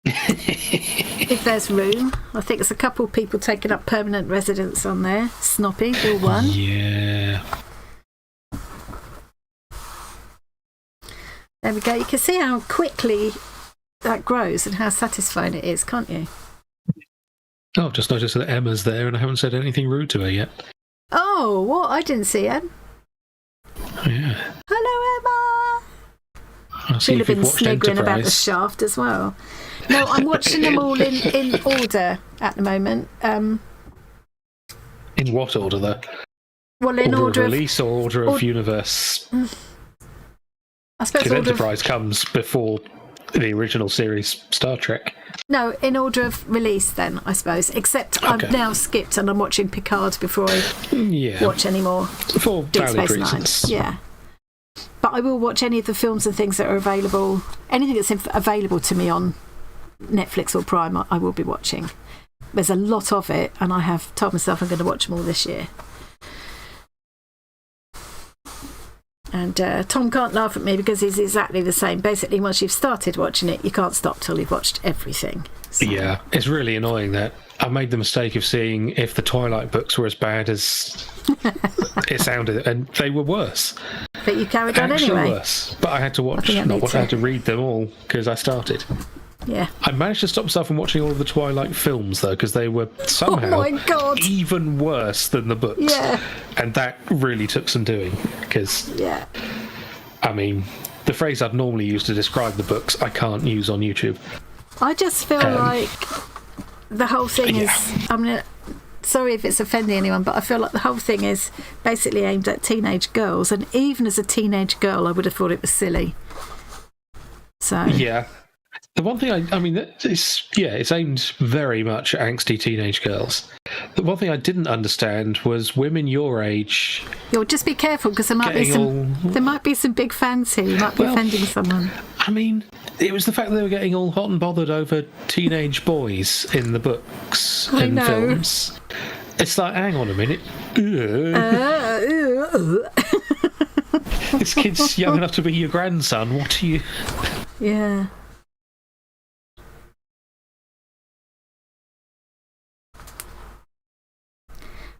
If there's room. I think there's a couple of people taking up permanent residence on there. Snoppy, you're one. Yeah. There we go. You can see how quickly that grows and how satisfying it is, can't you? Oh, I've just noticed that Emma's there and I haven't said anything rude to her yet. Oh, what? I didn't see Em. Yeah. Hello, Emma. I'll see She'll if have been you've watched sniggering about the Enterprise. shaft as well. No, I'm watching them all in order at the moment. In what order, though? Well, in order order of release or order of universe? I suppose Because order Enterprise comes before the original series Star Trek. No, in order of release then, I suppose. Except I've now skipped and I'm watching Picard before I watch any more For Deep valid Space Nine. reasons. Yeah. But I will watch any of the films and things that are available. Anything that's available to me on Netflix or Prime, I will be watching. There's a lot of it, and I have told myself I'm going to watch them all this year. And Tom can't laugh at me because he's exactly the same. Basically, once you've started watching it, you can't stop till you've watched everything. So. Yeah, it's really annoying that I made the mistake of seeing if the Twilight books were as bad as it sounded, and they were worse. But you carried on Actually anyway. Worse. But I had to watch, I had to read them all because I started. Yeah. I managed to stop myself from watching all of the Twilight films, though, because they were somehow even worse than the books. Yeah. And that really took some doing, because, I mean, the phrase I'd normally use to describe the books, I can't use on YouTube. I just feel like the whole thing is... sorry if it's offending anyone, but I feel like the whole thing is basically aimed at teenage girls, and even as a teenage girl, I would have thought it was silly. So... Yeah. The one thing it's aimed very much at angsty teenage girls. The one thing I didn't understand was women your age. You'll just be careful because there might be some big fans here. You might be offending someone. I mean, it was the fact that they were getting all hot and bothered over teenage boys in the books and films. It's like, hang on a minute. This kid's young enough to be your grandson. What are you? Yeah.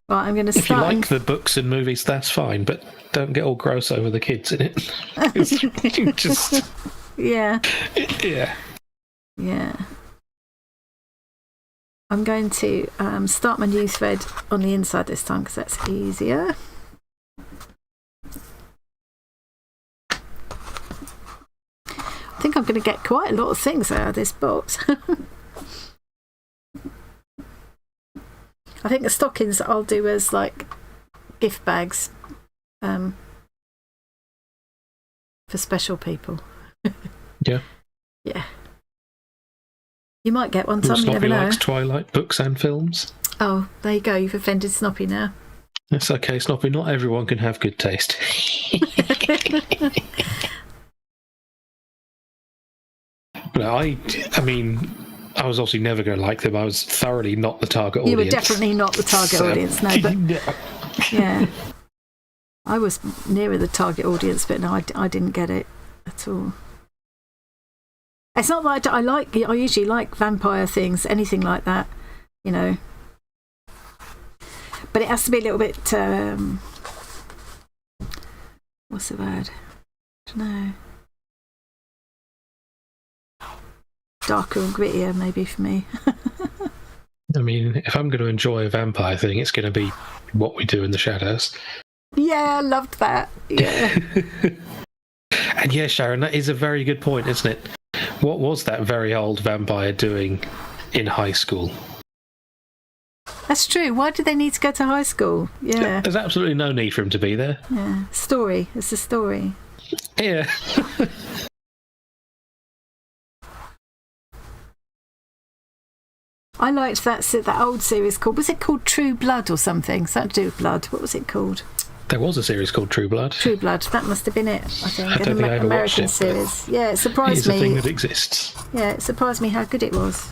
Right, I'm going to start. If you like the books and movies, that's fine, but don't get all gross over the kids in it. Just yeah. Yeah. Yeah. I'm going to start my new thread on the inside this time because that's easier. I think I'm going to get quite a lot of things out of this box. I think the stockings I'll do as like gift bags for special people. Yeah. Yeah. You might get one, Tom, you never Snoppy know. likes Twilight books and films. Oh, there you go. You've offended Snoppy now. It's okay, Snoppy. Not everyone can have good taste. No, I mean, I was obviously never going to like them. I was thoroughly not the target audience. You were definitely not the target audience, no, but yeah. I was nearer the target audience, but no, I didn't get it at all. It's not like I usually like vampire things, anything like that, you know. But it has to be a little bit, what's the word? I don't know. Darker and grittier, maybe, for me. I mean, if I'm going to enjoy a vampire thing, it's going to be What We Do in the Shadows. Yeah, I loved that. Yeah. And yeah, Sharon, that is a very good point, isn't it? What was that very old vampire doing in high school? That's true. Why did they need to go to high school? Yeah. There's absolutely no need for him to be there. Yeah. Story. It's a story. Yeah. I liked that old series called, was it called True Blood or something? Something to do with blood. What was it called? There was a series called True Blood. True Blood. That must have been it, I think. I don't think I ever watched American it, series. Yeah, it surprised me. me. It's a thing that exists. Yeah, it surprised me how good it was.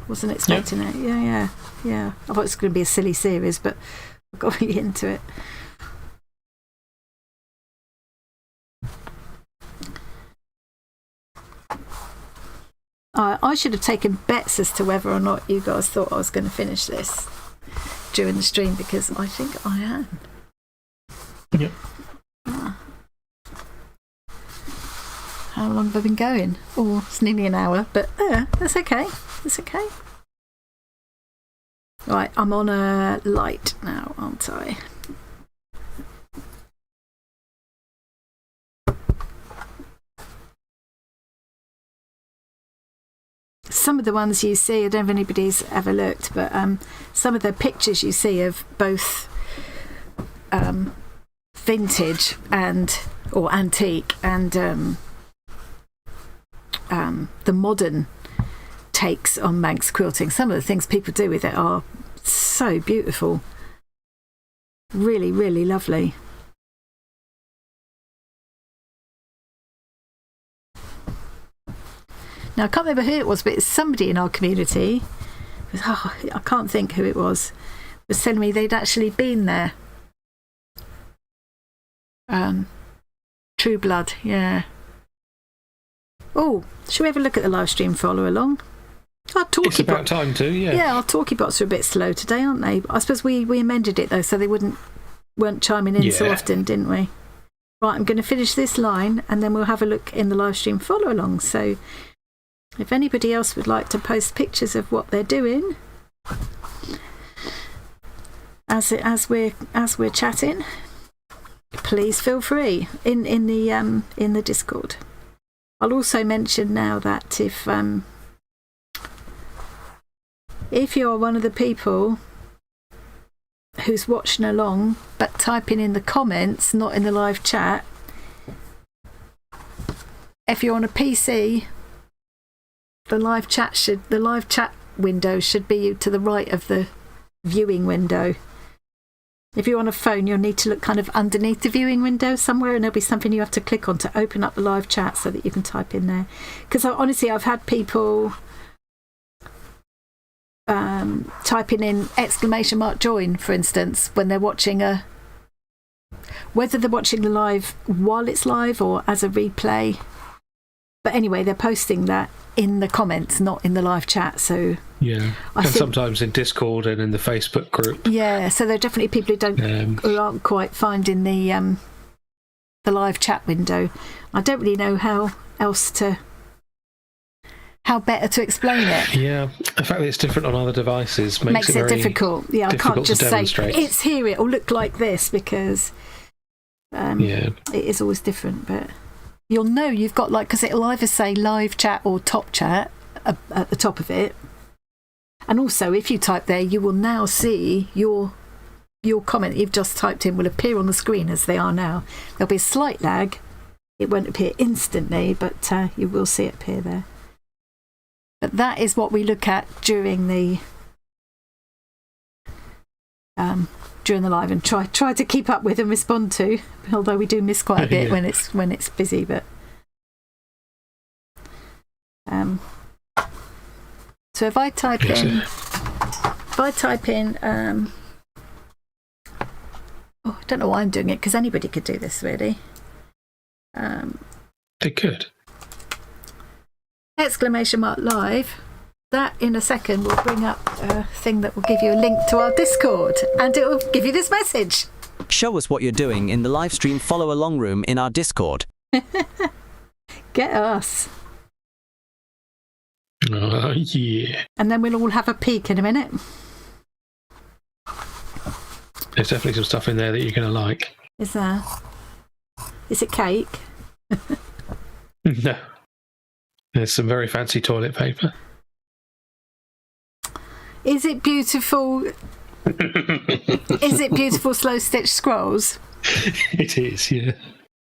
Wasn't expecting it. Yeah. I thought it was going to be a silly series, but I got really into it. I should have taken bets as to whether or not you guys thought I was going to finish this during the stream, because I think I am. Yep. How long have I been going? Oh, it's nearly an hour, but that's okay. That's okay. Right, I'm on a light now, aren't I? Some of the ones you see, I don't know if anybody's ever looked, but some of the pictures you see of both vintage or antique and the modern takes on Manx quilting. Some of the things people do with it are so beautiful. Really, really lovely. Now, I can't remember who it was, but it's somebody in our community. I can't think who it was telling me they'd actually been there. True Blood, yeah. Oh, should we have a look at the live stream follow along? It's about time to, yeah. Yeah, our talkie bots are a bit slow today, aren't they? I suppose we amended it though, so they weren't chiming in so often, didn't we? Right, I'm going to finish this line and then we'll have a look in the live stream follow along. So if anybody else would like to post pictures of what they're doing as we're chatting, please feel free in the Discord. I'll also mention now that if you're one of the people who's watching along but typing in the comments, not in the live chat, if you're on a PC, the live chat window should be to the right of the viewing window. If you're on a phone, you'll need to look kind of underneath the viewing window somewhere, and there'll be something you have to click on to open up the live chat so that you can type in there. Because honestly, I've had people typing in !join, for instance, when they're watching whether they're watching the live while it's live or as a replay. But anyway, they're posting that in the comments, not in the live chat. So Yeah, I and think, sometimes in Discord and in the Facebook group. Yeah, so there are definitely people who aren't quite finding the live chat window. I don't really know how better to explain it. Yeah, the fact that it's different on other devices makes it very difficult. Yeah, I can't just say it's here. It'll look like this because it is always different. But you'll know you've got because it'll either say live chat or top chat at the top of it. And also, if you type there, you will now see your comment you've just typed in will appear on the screen as they are now. There'll be a slight lag. It won't appear instantly, but you will see it appear there. But that is what we look at during the live and try to keep up with and respond to. Although we do miss quite a bit when it's busy, but so if I type in I don't know why I'm doing it because anybody could do this really. They could. !live. That in a second will bring up a thing that will give you a link to our Discord and it will give you this message. Show us what you're doing in the live stream follow along room in our Discord. Get us. Yeah. And then we'll all have a peek in a minute. There's definitely some stuff in there that you're going to like. Is there? Is it cake? No. There's some very fancy toilet paper. Is it beautiful? Is it beautiful slow stitch scrolls? It is, yeah.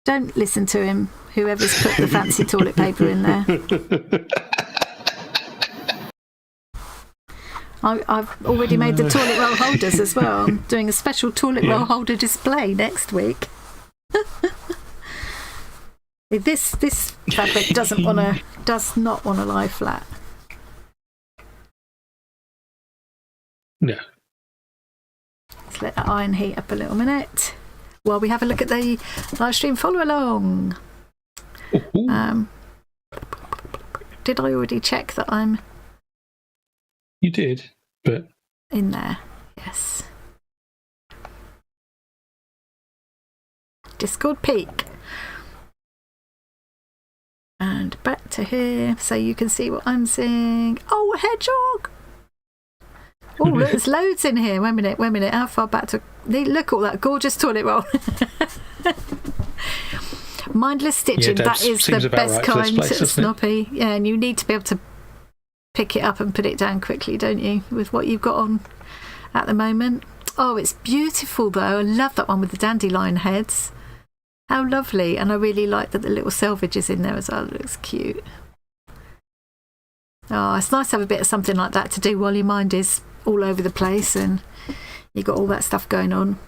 Don't listen to him, whoever's put the fancy toilet paper in there. I've already made the toilet roll holders as well. I'm doing a special toilet roll holder display next week. This fabric does not want to lie flat. No. Let's let that iron heat up a little minute while we have a look at the live stream follow along. Did I already check that I'm... You did, but... In there, yes. Discord peek. And back to here so you can see what I'm seeing. Oh, a hedgehog! Oh, look, there's loads in here. Wait a minute. How far back to... Look at all that gorgeous toilet roll. Mindless stitching, that is the best kind, Snoppy. Yeah, and you need to be able to pick it up and put it down quickly, don't you, with what you've got on at the moment. Oh, it's beautiful, though. I love that one with the dandelion heads. How lovely. And I really like that the little selvage is in there as well. It looks cute. Oh, it's nice to have a bit of something like that to do while your mind is all over the place and you've got all that stuff going on.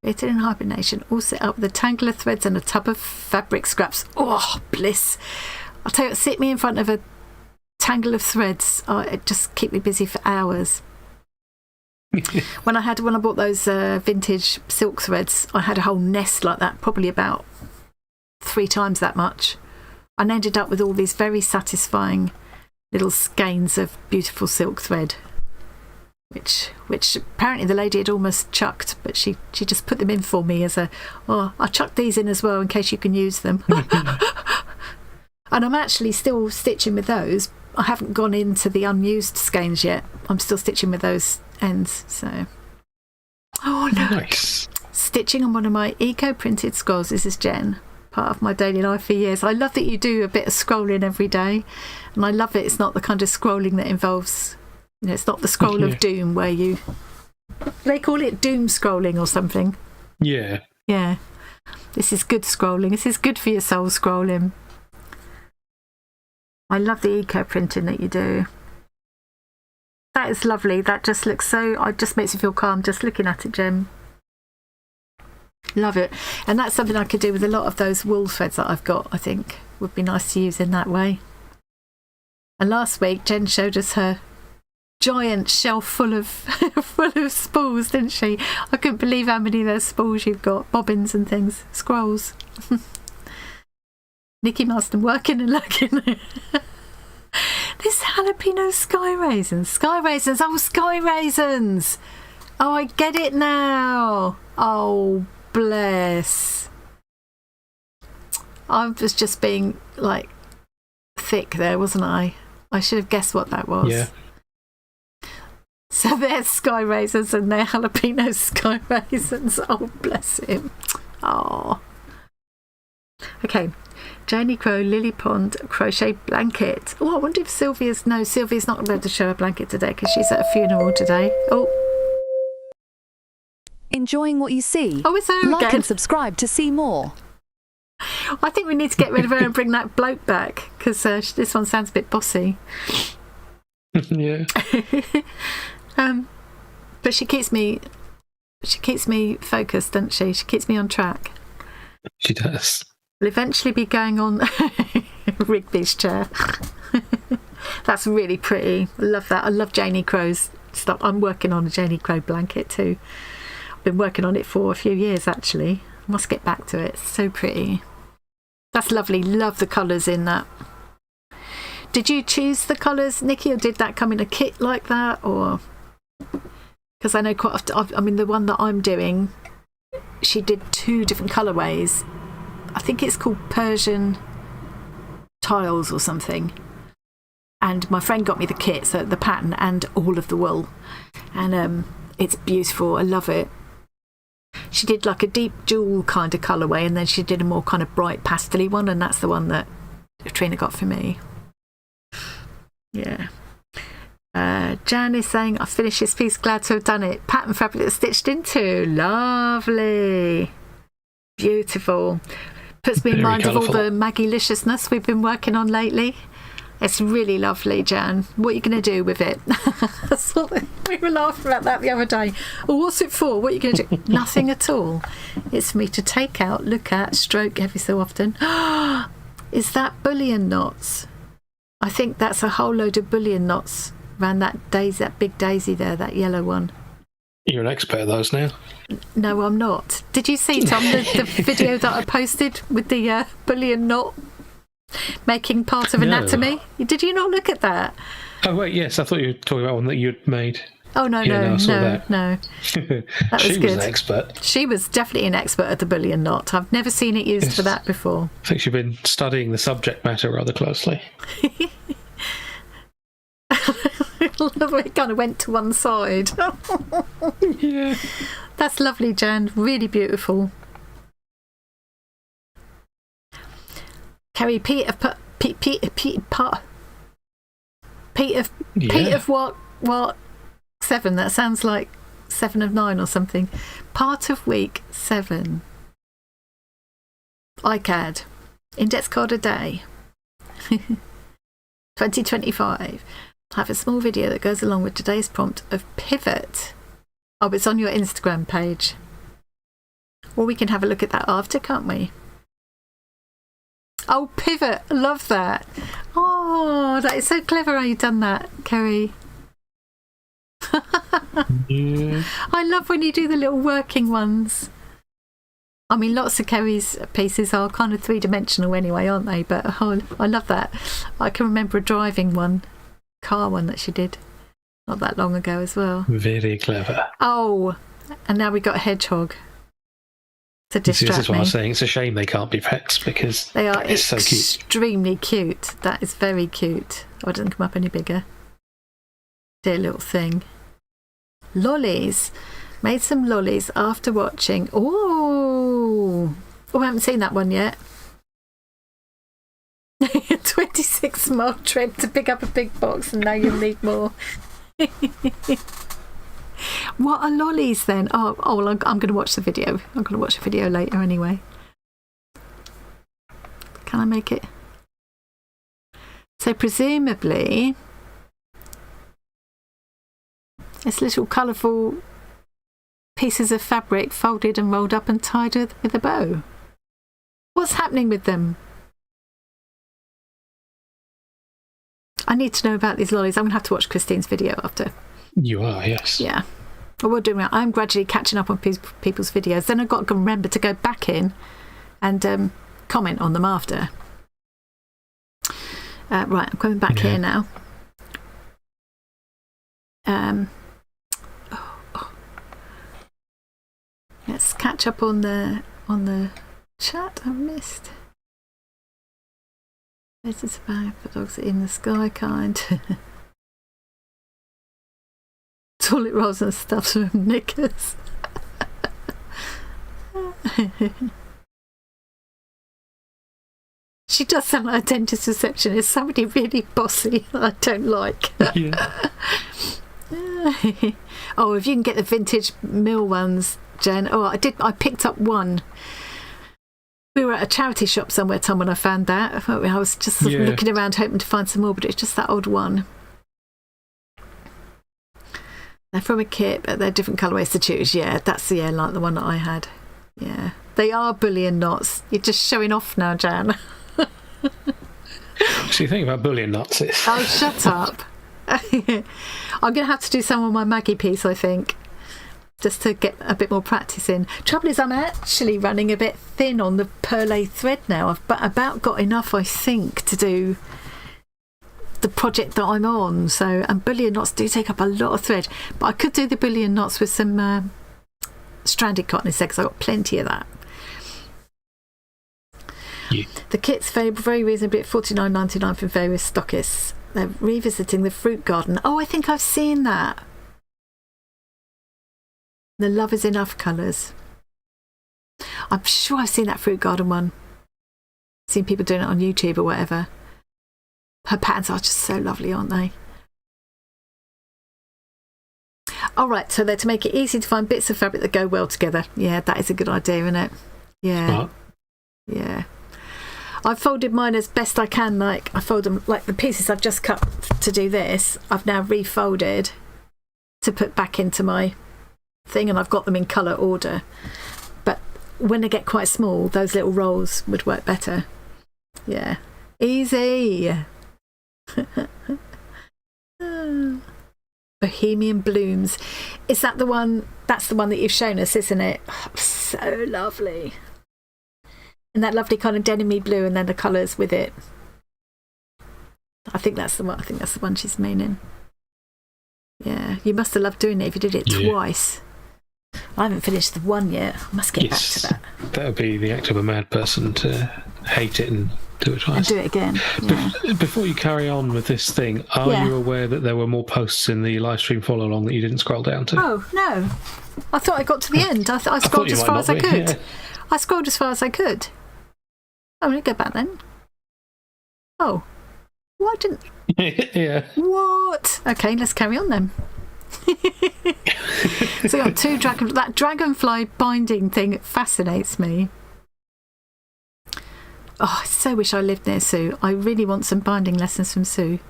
Created in hibernation, all set up with a tangle of threads and a tub of fabric scraps. Oh, bliss. I'll tell you what, sit me in front of a tangle of threads. Oh, it just keep me busy for hours. When I bought those vintage silk threads, I had a whole nest like that, probably about 3 times that much, and ended up with all these very satisfying little skeins of beautiful silk thread, which apparently the lady had almost chucked, but she just put them in for me as I chucked these in as well in case you can use them. And I'm actually still stitching with those. I haven't gone into the unused skeins yet. I'm still stitching with those ends. So, oh look, nice. Stitching on one of my eco-printed scrolls. This is Jen, part of my daily life for years. I love that you do a bit of scrolling every day, and I love it. It's not the kind of scrolling that involves, it's not the scroll of doom where they call it doom scrolling or something. Yeah. This is good scrolling. This is good for your soul scrolling. I love the eco printing that you do. That is lovely. That just looks so... It just makes me feel calm just looking at it, Jem. Love it. And that's something I could do with a lot of those wool threads that I've got, I think. Would be nice to use in that way. And last week, Jen showed us her giant shelf full of full of spools, didn't she? I couldn't believe how many of those spools you've got. Bobbins and things. Scrolls. Nikki Marston working and looking. This jalapeno sky raisins. Sky raisins. Oh, sky raisins. Oh, I get it now. Oh, bless. I was just being, like, thick there, wasn't I? I should have guessed what that was. Yeah. So there's sky raisins and they're jalapeno sky raisins. Oh, bless him. Oh. Okay. Janie Crow, Lily Pond, crochet blanket. Oh, I wonder if Sylvia's... No, Sylvia's not going to be able to show her blanket today because she's at a funeral today. Oh. Enjoying what you see? Oh, it's her Like again. and subscribe to see more. I think we need to get rid of her and bring that bloke back because this one sounds a bit bossy. Yeah. But she keeps me focused, doesn't she? She keeps me on track. She does. We'll eventually be going on Rigby's chair. That's really pretty. I love that. I love Janie Crow's stuff. I'm working on a Janie Crow blanket too. I've been working on it for a few years actually. I must get back to it. It's so pretty. That's lovely. Love the colours in that. Did you choose the colours, Nikki, or did that come in a kit like that? Or because I know quite often, I mean, the one that I'm doing, she did 2 different colourways. I think it's called Persian tiles or something. And my friend got me the kit, so the pattern and all of the wool. And it's beautiful. I love it. She did like a deep jewel kind of colourway, and then she did a more kind of bright pastel-y one, and that's the one that Trina got for me. Yeah. Jan is saying, I finished this piece, glad to have done it. Pattern fabric that's stitched into. Lovely. Beautiful. Puts me in mind of all the Maggie-liciousness we've been working on lately. It's really lovely, Jan. What are you going to do with it? We were laughing about that the other day. Well, what's it for? What are you going to do? Nothing at all. It's for me to take out, look at, stroke every so often. Is that bullion knots? I think that's a whole load of bullion knots around that daisy, that big daisy there, that yellow one. You're an expert at those now. No, I'm not. Did you see, Tom, the video that I posted with the bullion knot making part of anatomy? Did you not look at that? Oh, wait, yes. I thought you were talking about one that you'd made. Oh, no. That was That was she good. was an expert. She was definitely an expert at the bullion knot. I've never seen it used for that before. I think she'd been studying the subject matter rather closely. It kind of went to one side. Yeah. That's lovely, Jan. Really beautiful. Kerry, Pete of what 7? That sounds like 7 of 9 or something. Part of week 7. iCAD. Index card a day. 2025. I have a small video that goes along with today's prompt of pivot. Oh, it's on your Instagram page. Or we can have a look at that after, can't we? Oh, pivot. Love that. Oh, that is so clever how you've done that, Kerry. Yeah. I love when you do the little working ones. I mean, lots of Kerry's pieces are kind of 3-dimensional anyway, aren't they? But I love that. I can remember a driving one, car one that she did not that long ago as well. Very clever. Oh, and now we got a hedgehog to distract This is what I me. was saying. It's a shame they can't be pets because They are it's so cute. extremely cute. That is very cute. Oh, it doesn't come up any bigger. Dear little thing. Lollies. Made some lollies after watching. Oh, I haven't seen that one yet. 26-mile trip to pick up a big box, and now you'll need more. What are lollies then? Oh, well, I'm going to watch the video. I'm going to watch the video later anyway. Can I make it? So presumably, it's little colourful pieces of fabric folded and rolled up and tied with a bow. What's happening with them? I need to know about these lollies. I'm going to have to watch Christine's video after. You are, yes. Yeah. Well, we're doing that. I'm gradually catching up on people's videos. Then I've got to remember to go back in and comment on them after. Right, I'm coming back here now. Let's catch up on the chat I missed. This is about the dogs in the sky kind. Toilet rolls and stuff from knickers. She does sound like a dentist receptionist. Somebody really bossy that I don't like. Yeah. Oh, if you can get the vintage mill ones, Jen. Oh, I picked up one. We were at a charity shop somewhere, Tom, when I found that. I was just sort of looking around hoping to find some more, but it's just that old one. They're from a kit, but they're different colourways to choose. Yeah, that's like the one that I had. Yeah. They are bullion knots. You're just showing off now, Jan. See, the thing about bullion knots is... Oh, shut up. I'm going to have to do some on my Maggie piece, I think, just to get a bit more practice in. Trouble is, I'm actually running a bit thin on the perlé thread now. I've about got enough, I think, to do the project that I'm on. So, and bullion knots do take up a lot of thread, but I could do the bullion knots with some stranded cotton instead, because I've got plenty of that. Yeah. The kit's very reasonably at $49.99 from various stockists. They're revisiting the fruit garden. Oh, I think I've seen that. The Love Is Enough colours. I'm sure I've seen that fruit garden one. Seen people doing it on YouTube or whatever. Her patterns are just so lovely, aren't they? All right, so they're to make it easy to find bits of fabric that go well together. Yeah, that is a good idea, isn't it? Yeah. Smart. Yeah. I've folded mine as best I can. Like, I fold them like the pieces I've just cut to do this. I've now refolded to put back into my thing, and I've got them in colour order. But when they get quite small, those little rolls would work better. Yeah. Easy. Bohemian Blooms. Is that the one? That's the one that you've shown us, isn't it? Oh, so lovely. And that lovely kind of denim-y blue, and then the colours with it. I think that's the one. I think that's the one she's meaning. Yeah, you must have loved doing it if you did it twice. I haven't finished the one yet. I must get back to that. That would be the act of a mad person to hate it and do it twice. And do it again. Yeah. Before you carry on with this thing, are you aware that there were more posts in the live stream follow along that you didn't scroll down to? Oh no, I thought I got to the end. I scrolled as far as I could. Yeah. I scrolled as far as I could. I'm going to go back then. Oh. Why didn't... Yeah. What? Okay, let's carry on then. So I got two that dragonfly binding thing fascinates me. Oh, I so wish I lived near Sue. I really want some binding lessons from Sue.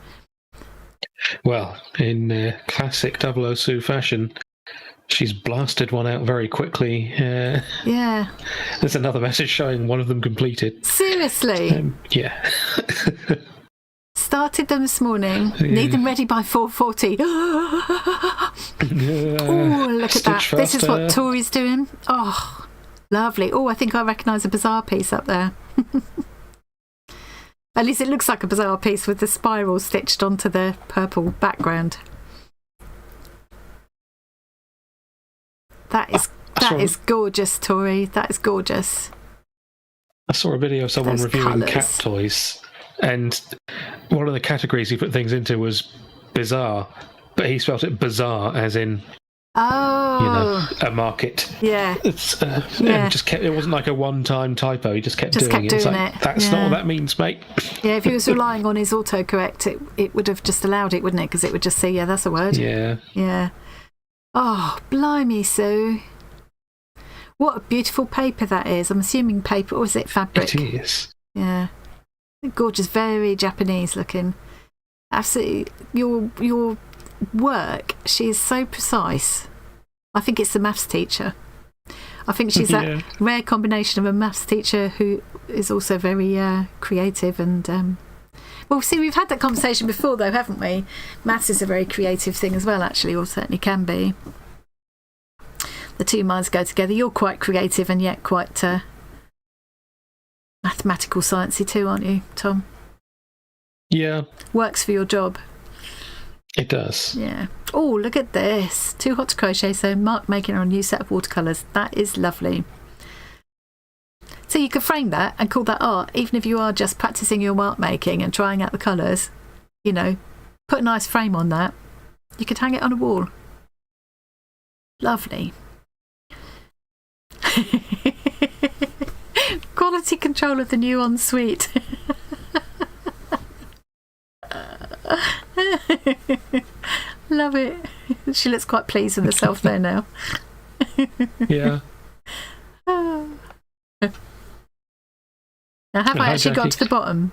Well, in classic 00 Sue fashion, she's blasted one out very quickly. Yeah. There's another message showing one of them completed. Seriously? Yeah. Started them this morning. Yeah. Need them ready by 4:40. Oh, look at that. Faster. This is what Tori's doing. Oh, lovely. Oh, I think I recognise a Bazaar piece up there. At least it looks like a Bazaar piece with the spiral stitched onto the purple background. That is gorgeous, Tori. That is gorgeous. I saw a video of someone reviewing cat toys, and one of the categories he put things into was bizarre, but he spelt it bizarre as in a market. Yeah. It's it wasn't like a one-time typo. He just kept doing it. It's like, that's not what that means, mate. Yeah, if he was relying on his autocorrect, it would have just allowed it, wouldn't it? Because it would just say, yeah, that's a word. Yeah. Yeah. Oh, blimey, Sue. What a beautiful paper that is. I'm assuming paper, or is it fabric? It is. Yeah. Gorgeous, very Japanese looking. Absolutely. Your work, she is so precise. I think it's the maths teacher. I think she's that rare combination of a maths teacher who is also very creative and... Well, see, we've had that conversation before, though, haven't we? Maths is a very creative thing as well, actually, or certainly can be. The two minds go together. You're quite creative and yet quite mathematical sciencey too, aren't you, Tom? Yeah. Works for your job. It does. Yeah. Oh, look at this. Too hot to crochet, so Mark making our new set of watercolours. That is lovely. So you could frame that and call that art, even if you are just practising your mark making and trying out the colours. You know, put a nice frame on that. You could hang it on a wall. Lovely. Quality control of the new ensuite. Love it. She looks quite pleased with herself there now. Yeah. Now, have I Hi, actually got Jackie. to the bottom?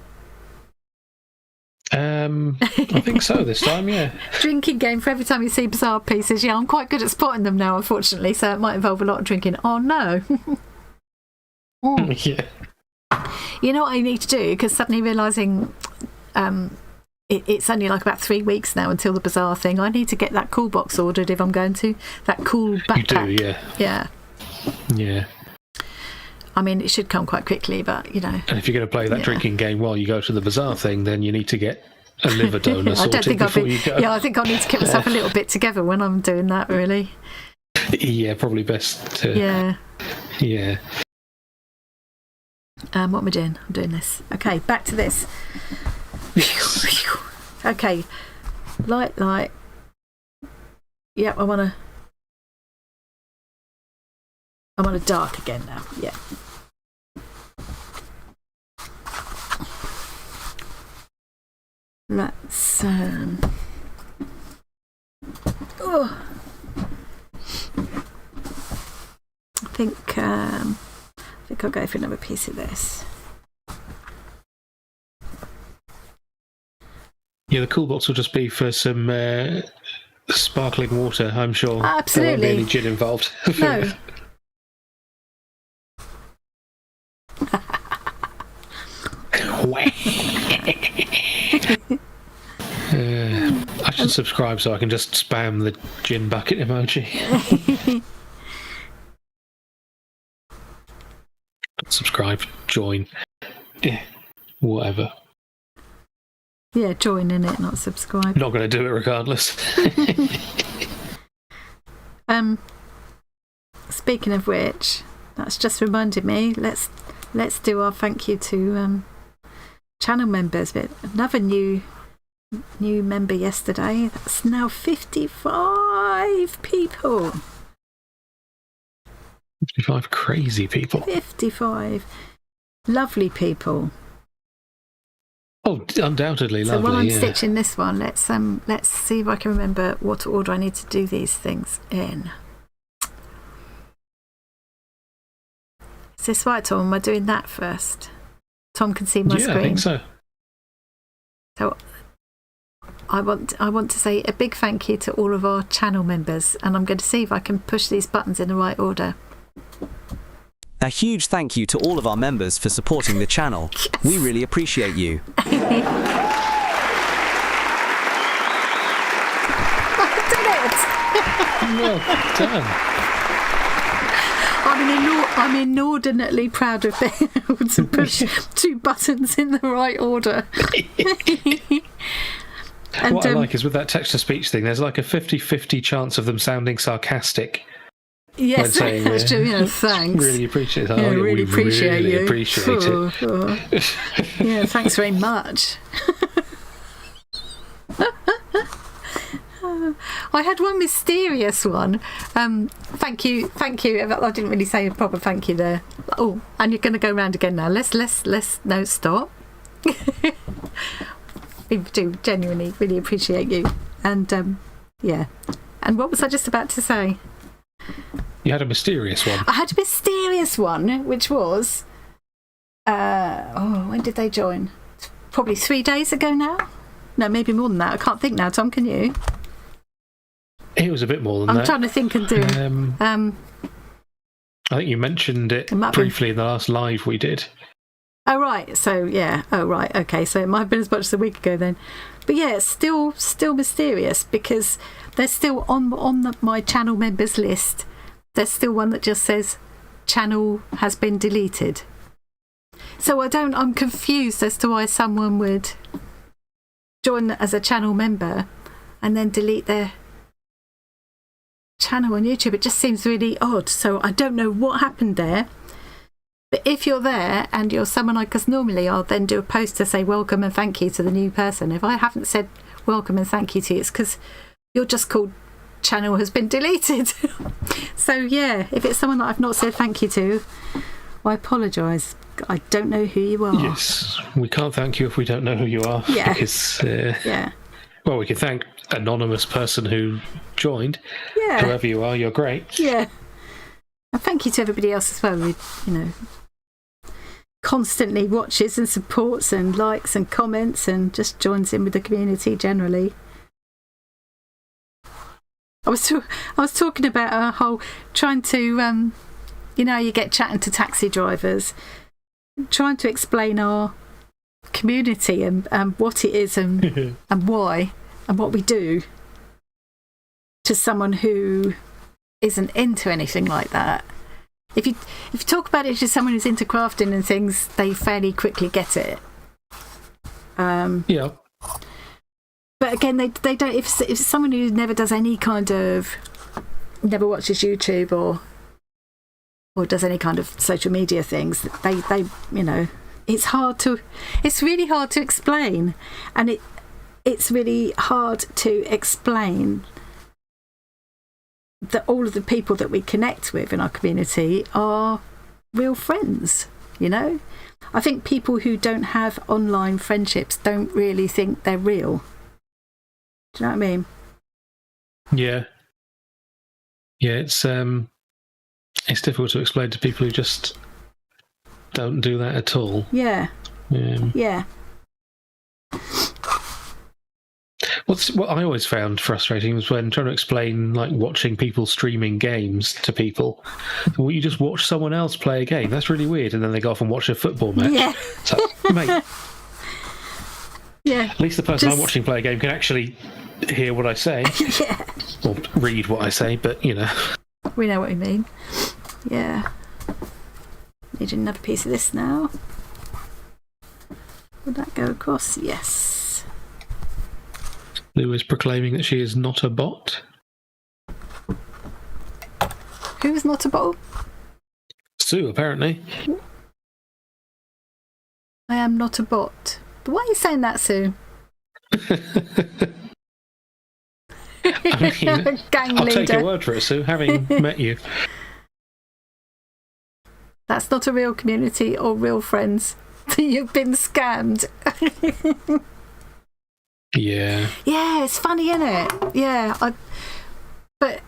I think so this time, yeah. Drinking game for every time you see Bazaar pieces. Yeah, I'm quite good at spotting them now, unfortunately, so it might involve a lot of drinking. Oh, no. Yeah. You know what I need to do? Because suddenly realising it's only like about 3 weeks now until the Bazaar thing. I need to get that cool box ordered if I'm going to. That cool backpack. You do, yeah. Yeah. Yeah. I mean, it should come quite quickly, but, you know. And if you're going to play that drinking game while you go to the Bazaar thing, then you need to get a liver donor sorted before you go. Yeah, I think I need to keep myself a little bit together when I'm doing that, really. Yeah, probably best to... Yeah. Yeah. What am I doing? I'm doing this. Okay, back to this. Yes. Okay. Light. Yep, I'm on a dark again now. Yeah. Let's oh. I think I'll go for another piece of this. Yeah, the cool box will just be for some sparkling water, I'm sure. Absolutely. There won't be any gin involved. No. I should subscribe so I can just spam the gin bucket emoji. Subscribe, join, whatever. Yeah, join in it, not subscribe. Not going to do it regardless. Speaking of which, that's just reminded me. Let's do our thank you to channel members. But another new member yesterday. That's now 55 people. 55 crazy people. 55 lovely people. Oh, undoubtedly So lovely. while I'm yeah. stitching this one, let's see if I can remember what order I need to do these things in. Is this right, Tom? Am I doing that first? Tom can see my screen. I think so. So I want to say a big thank you to all of our channel members, and I'm going to see if I can push these buttons in the right order. A huge thank you to all of our members for supporting the channel. Yes. We really appreciate you. I did it! Well done. I'm inordinately proud of being able to push 2 buttons in the right order. And, what I like is with that text-to-speech thing, there's like a 50-50 chance of them sounding sarcastic. yes, saying, that's true. Yeah, thanks. Really appreciate it. Yeah, Oh, yeah, really we appreciate really you. appreciate it. Oh. Yeah, thanks very much. I had one mysterious one. Thank you. I didn't really say a proper thank you there. Oh, and you're going to go round again now. Let's no, stop. We do genuinely really appreciate you. And yeah. And what was I just about to say? You had a mysterious one. I had a mysterious one, which was when did they join? Probably 3 days ago now. No, maybe more than that. I can't think now. Tom, can you? It was a bit more than I'm that. trying to think and do. I think you mentioned it might be. briefly in the last live we did. Oh right, so yeah. Oh right, okay. So it might have been as much as a week ago then. But yeah, it's still mysterious because there's still on my channel members list. There's still one that just says channel has been deleted. So I'm confused as to why someone would join as a channel member and then delete their channel on YouTube. It just seems really odd. So I don't know what happened there. But if you're there and you're someone because normally I'll then do a post to say welcome and thank you to the new person. If I haven't said welcome and thank you to you, it's because you're just called channel has been deleted. So yeah, if it's someone that I've not said thank you to, I apologise. I don't know who you are. Yes, we can't thank you if we don't know who you are. Yeah. Because, yeah. Well, we can thank anonymous person who joined. Yeah. Whoever you are, you're great. Yeah. And thank you to everybody else as well who, constantly watches and supports and likes and comments and just joins in with the community generally. I was talking about a whole trying to you get chatting to taxi drivers, trying to explain our community and what it is and and why and what we do to someone who isn't into anything like that. If you talk about it to someone who's into crafting and things, they fairly quickly get it. Yeah. But again, they don't. If someone who never does any kind of, never watches YouTube or does any kind of social media things, they it's really hard to explain, and it's really hard to explain that all of the people that we connect with in our community are real friends. I think people who don't have online friendships don't really think they're real. Do you know what I mean? Yeah. Yeah, it's difficult to explain to people who just don't do that at all. Yeah. Yeah. What I always found frustrating was when trying to explain, like, watching people streaming games to people. Well, you just watch someone else play a game. That's really weird. And then they go off and watch a football match. Yeah. So, mate. Yeah. At least the person I'm watching play a game can actually hear what I say. Yeah. Or read what I say, but, We know what you mean. Yeah. Need another piece of this now. Would that go across? Yes. Lou is proclaiming that she is not a bot. Who is not a bot? Sue, apparently. I am not a bot. But why are you saying that, Sue? Gang I'll leader. take your word for it, Sue, having met you. That's not a real community or real friends. You've been scammed. Yeah. Yeah, it's funny, isn't it? Yeah, but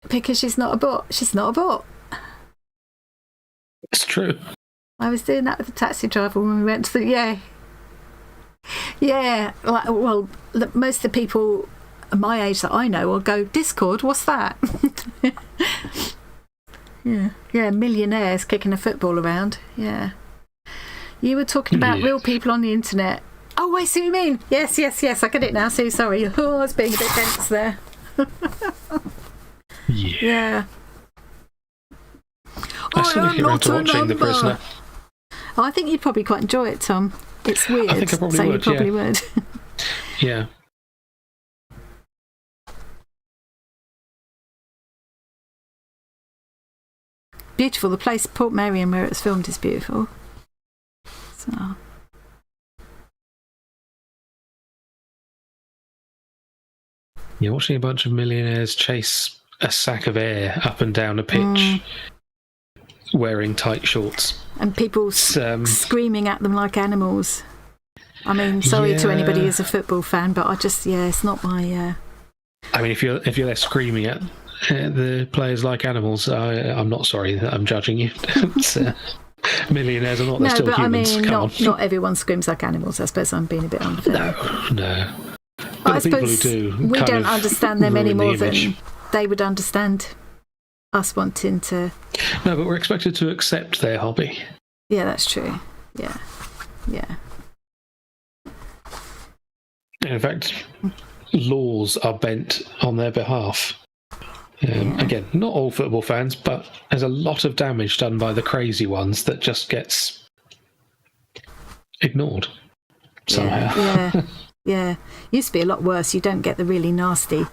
because she's not a bot. She's not a bot. It's true. I was doing that with the taxi driver when we went to the most of the people my age that I know will go, Discord, what's that? Yeah, millionaires kicking a football around. Yeah. You were talking about real people on the internet. Oh, I see what you mean. Yes, I get it now, Sue. Sorry. Oh, I was being a bit dense there. Yeah. I still need to get around to watching The Prisoner. Oh, I think you'd probably quite enjoy it, Tom. It's weird. I think I probably would, you probably would. Yeah. Beautiful. The place, Port Merion, where it's filmed, is beautiful. So... Yeah, watching a bunch of millionaires chase a sack of air up and down a pitch wearing tight shorts. And people screaming at them like animals. I mean, sorry to anybody who's a football fan, but I just, it's not my... I mean, if you're there screaming at the players like animals, I'm not sorry that I'm judging you. Millionaires are not, they're still humans. I mean, not everyone screams like animals. I suppose I'm being a bit unfair. No. But I suppose we don't understand them any more than they would understand us wanting to... No, but we're expected to accept their hobby. Yeah, that's true. Yeah. In fact, laws are bent on their behalf. Again, not all football fans, but there's a lot of damage done by the crazy ones that just gets ignored. somehow. Yeah, yeah. Used to be a lot worse. You don't get the really nasty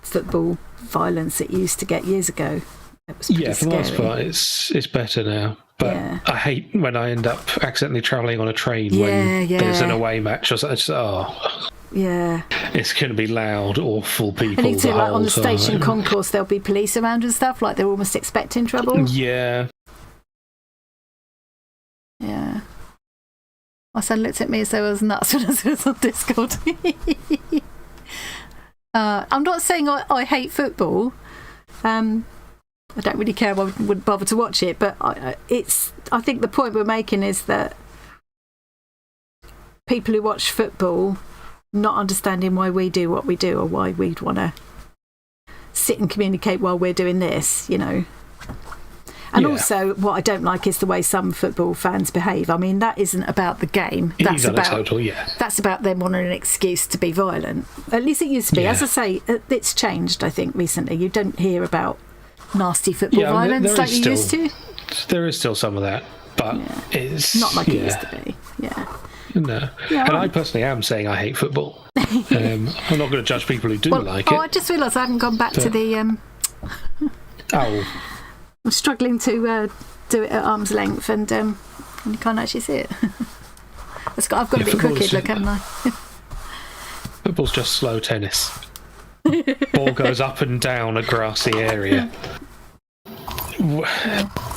football violence that you used to get years ago. It was pretty For the most scary. part, it's better now. But Yeah. I hate when I end up accidentally travelling on a train when there's an away match or something. Yeah. It's going to be loud, awful people. And you see, like on the time. station concourse, there'll be police around and stuff. Like they're almost expecting trouble. Yeah. Yeah. My son looked at me as though I was nuts when I was on Discord. I'm not saying I hate football. I don't really care. I wouldn't bother to watch it, but I think the point we're making is that people who watch football not understanding why we do what we do or why we'd want to sit and communicate while we're doing this, And also, what I don't like is the way some football fans behave. I mean, that isn't about the game. That's about them wanting an excuse to be violent. At least it used to be. As I say, it's changed, I think, recently. You don't hear about nasty football violence like you used to. There is still some of that, but it's not like it used to be. Yeah. No. Yeah, and I personally am saying I hate football. I'm not going to judge people who do like it. I just realised I haven't gone back to the... I'm struggling to do it at arm's length, and you can't actually see it. I've got a bit crooked look, haven't I? Football's just slow tennis. Ball goes up and down a grassy area.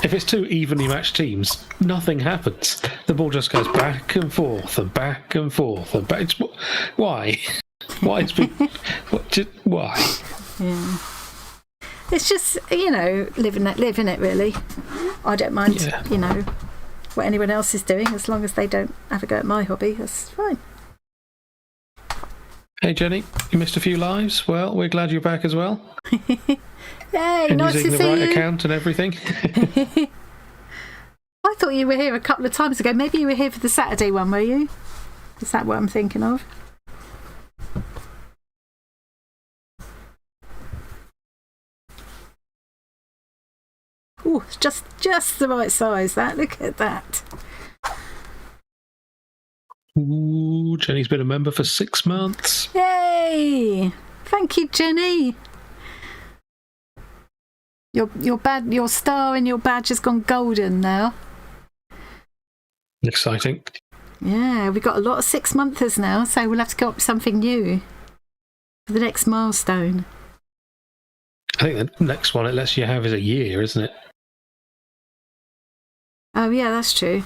If it's two evenly matched teams, nothing happens. The ball just goes back and forth and back and forth and back. Why? Why? Why? Yeah. It's just, living it, really. I don't mind, what anyone else is doing, as long as they don't have a go at my hobby. That's fine. Hey, Jenny, you missed a few lives. Well, we're glad you're back as well. Hey, and nice to see you. Using the right account and everything. I thought you were here a couple of times ago. Maybe you were here for the Saturday one, were you? Is that what I'm thinking of? Oh, it's just the right size, that. Look at that. Ooh, Jenny's been a member for 6 months. Yay! Thank you, Jenny. Your star and your badge has gone golden now. Exciting. Yeah, we've got a lot of 6-monthers now, so we'll have to go up with something new for the next milestone. I think the next one it lets you have is a year, isn't it? Oh, yeah, that's true.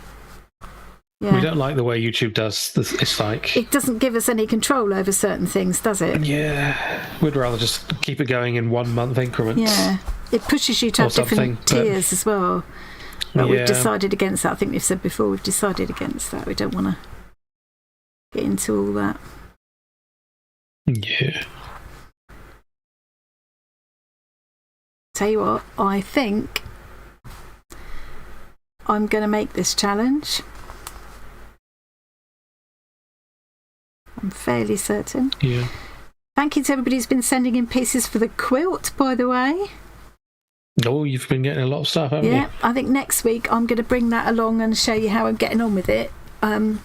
Yeah. We don't like the way YouTube does this. It's like... It doesn't give us any control over certain things, does it? Yeah. We'd rather just keep it going in 1 month increments. Yeah. It pushes you to have different tiers as well. But we've decided against that. I think we've said before, we've decided against that. We don't want to get into all that. Yeah. Tell you what, I think I'm going to make this challenge. I'm fairly certain. Yeah. Thank you to everybody who's been sending in pieces for the quilt, by the way. Oh, you've been getting a lot of stuff, haven't you? Yeah, I think next week I'm going to bring that along and show you how I'm getting on with it. I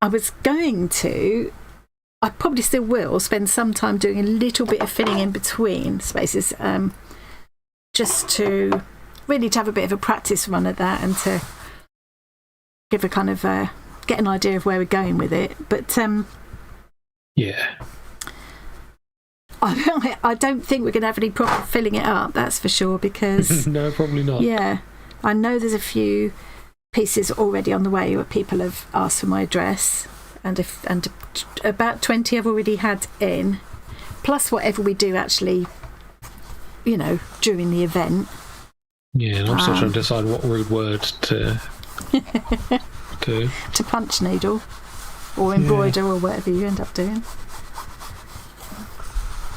was going to, I probably still will, spend some time doing a little bit of filling in between spaces, just to really to have a bit of a practice run at that and to give a kind of get an idea of where we're going with it. But yeah, I don't think we're going to have any problem filling it up, that's for sure, because no, probably not. Yeah, I know there's a few pieces already on the way where people have asked for my address, and about 20 I've already had in, plus whatever we do actually, during the event. Yeah, and I'm still trying to decide what rude word to do. To punch needle or embroider or whatever you end up doing.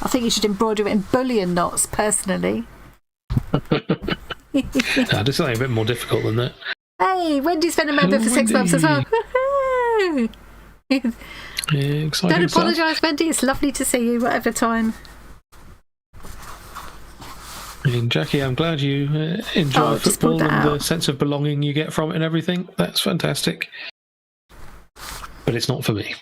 I think you should embroider it in bullion knots, personally. This is something a bit more difficult than that. Hey, Wendy's been a member for 6 months as well. Yeah, exciting. Don't apologise, Wendy. It's lovely to see you, whatever time. And Jackie, I'm glad you enjoy football and the sense of belonging you get from it and everything. That's fantastic. but it's not for me.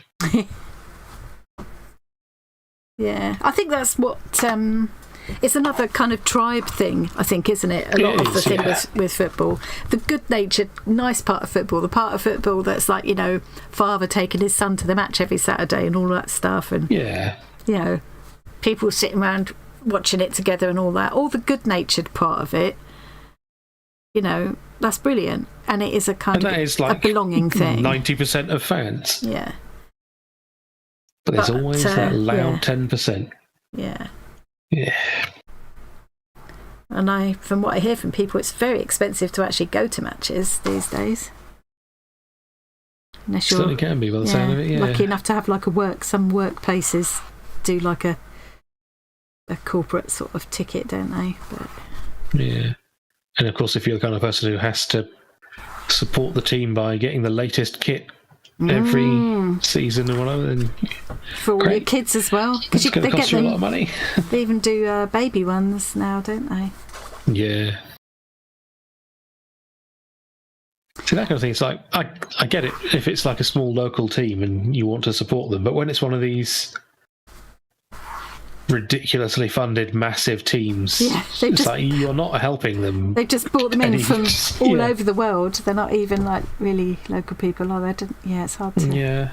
Yeah, I think that's what it's another kind of tribe thing, I think, isn't it? A lot of the thing with football, the good-natured, nice part of football, the part of football that's like, you know, father taking his son to the match every Saturday and all that stuff, and you know, people sitting around watching it together and all that, all the good-natured part of it, you know, that's brilliant, and it is a kind of a belonging thing. 90% of fans. Yeah. But there's always that loud 10%. Yeah. Yeah. And from what I hear from people, it's very expensive to actually go to matches these days. Unless you're, certainly can be by the sound of it, yeah. Lucky enough to have like some workplaces do like a corporate sort of ticket, don't they? But... yeah. And of course, if you're the kind of person who has to support the team by getting the latest kit every season or whatever, then for all your kids as well, because they cost you a lot of money. They even do baby ones now, don't they? Yeah. See, that kind of thing, it's like I get it if it's like a small local team and you want to support them, but when it's one of these ridiculously funded massive teams, it's like you're not helping them. They've just brought them in from all over the world. They're not even like really local people, are they? It's hard to... Yeah.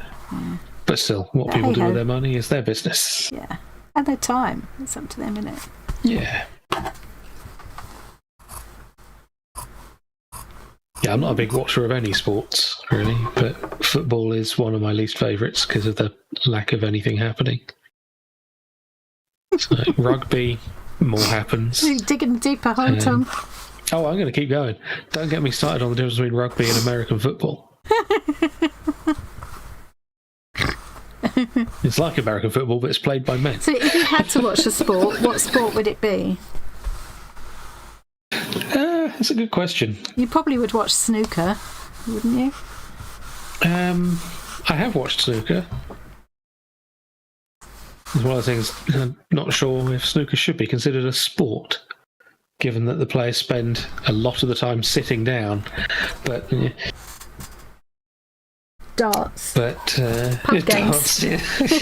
But still, what people do with their money is their business. Yeah. And their time. It's up to them, isn't it? Yeah. Yeah, I'm not a big watcher of any sports, really, but football is one of my least favourites because of the lack of anything happening. So, rugby, more happens. You're digging deeper, hole, Tom. Oh, I'm going to keep going. Don't get me started on the difference between rugby and American football. It's like American football, but it's played by men. So if you had to watch a sport, what sport would it be? That's a good question. You probably would watch snooker, wouldn't you? I have watched snooker. It's one of the things, I'm not sure if snooker should be considered a sport, given that the players spend a lot of the time sitting down. But darts. But pub darts. games.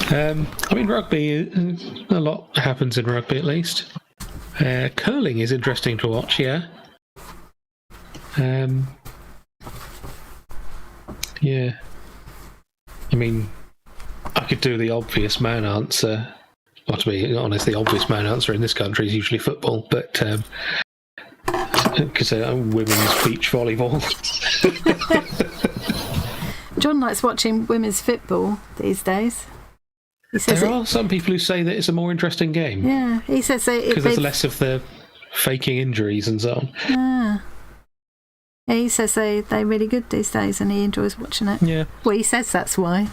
Yeah. I mean, rugby. A lot happens in rugby, at least. Curling is interesting to watch. Yeah. Yeah. I mean, I could do the obvious man answer. Well, to be honest, the obvious man answer in this country is usually football, but because women's beach volleyball. John likes watching women's football these days. He says there are some people who say that it's a more interesting game. Yeah, he says because there's less of the faking injuries and so on. Yeah, he says they're really good these days, and he enjoys watching it. Yeah. Well, he says that's why.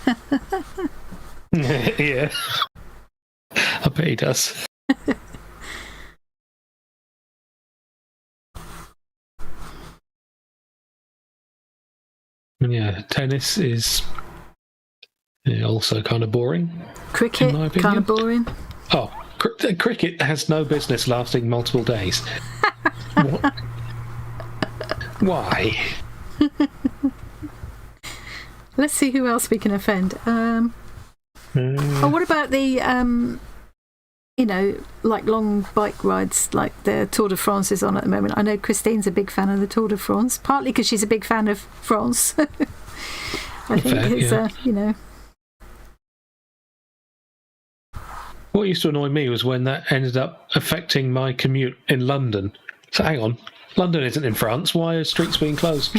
Yeah. I bet he does. Yeah, tennis is also kind of boring. Cricket, kind of boring. Oh, cricket has no business lasting multiple days. What? Why? Let's see who else we can offend. What about the, like long bike rides, like the Tour de France is on at the moment? I know Christine's a big fan of the Tour de France, partly because she's a big fan of France. I think it's, What used to annoy me was when that ended up affecting my commute in London. So hang on, London isn't in France. Why are streets being closed?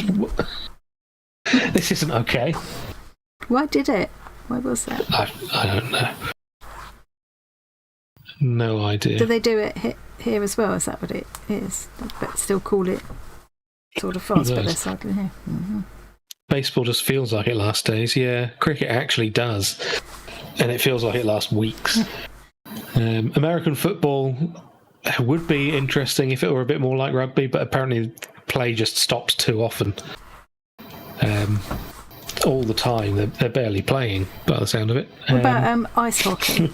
This isn't okay. Why did it? Why was that? I don't know. No idea. Do they do it here as well? Is that what it is? But still call it Tour de France, but they're cycling here. Mm-hmm. Baseball just feels like it lasts days. Yeah, cricket actually does. And it feels like it lasts weeks. American football would be interesting if it were a bit more like rugby, but apparently play just stops too often. All the time. They're barely playing, by the sound of it. What about ice hockey?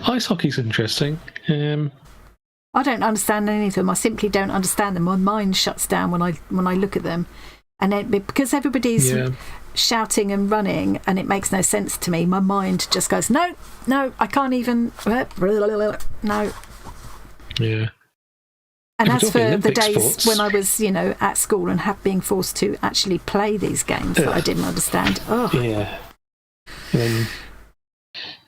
Ice hockey's interesting. I don't understand any of them. I simply don't understand them. My mind shuts down when I look at them. And then, because everybody's shouting and running and it makes no sense to me, my mind just goes, no, I can't even, no. Yeah. And as for Olympic the days sports, when I was, at school and being forced to actually play these games that I didn't understand. Oh. Yeah. And then,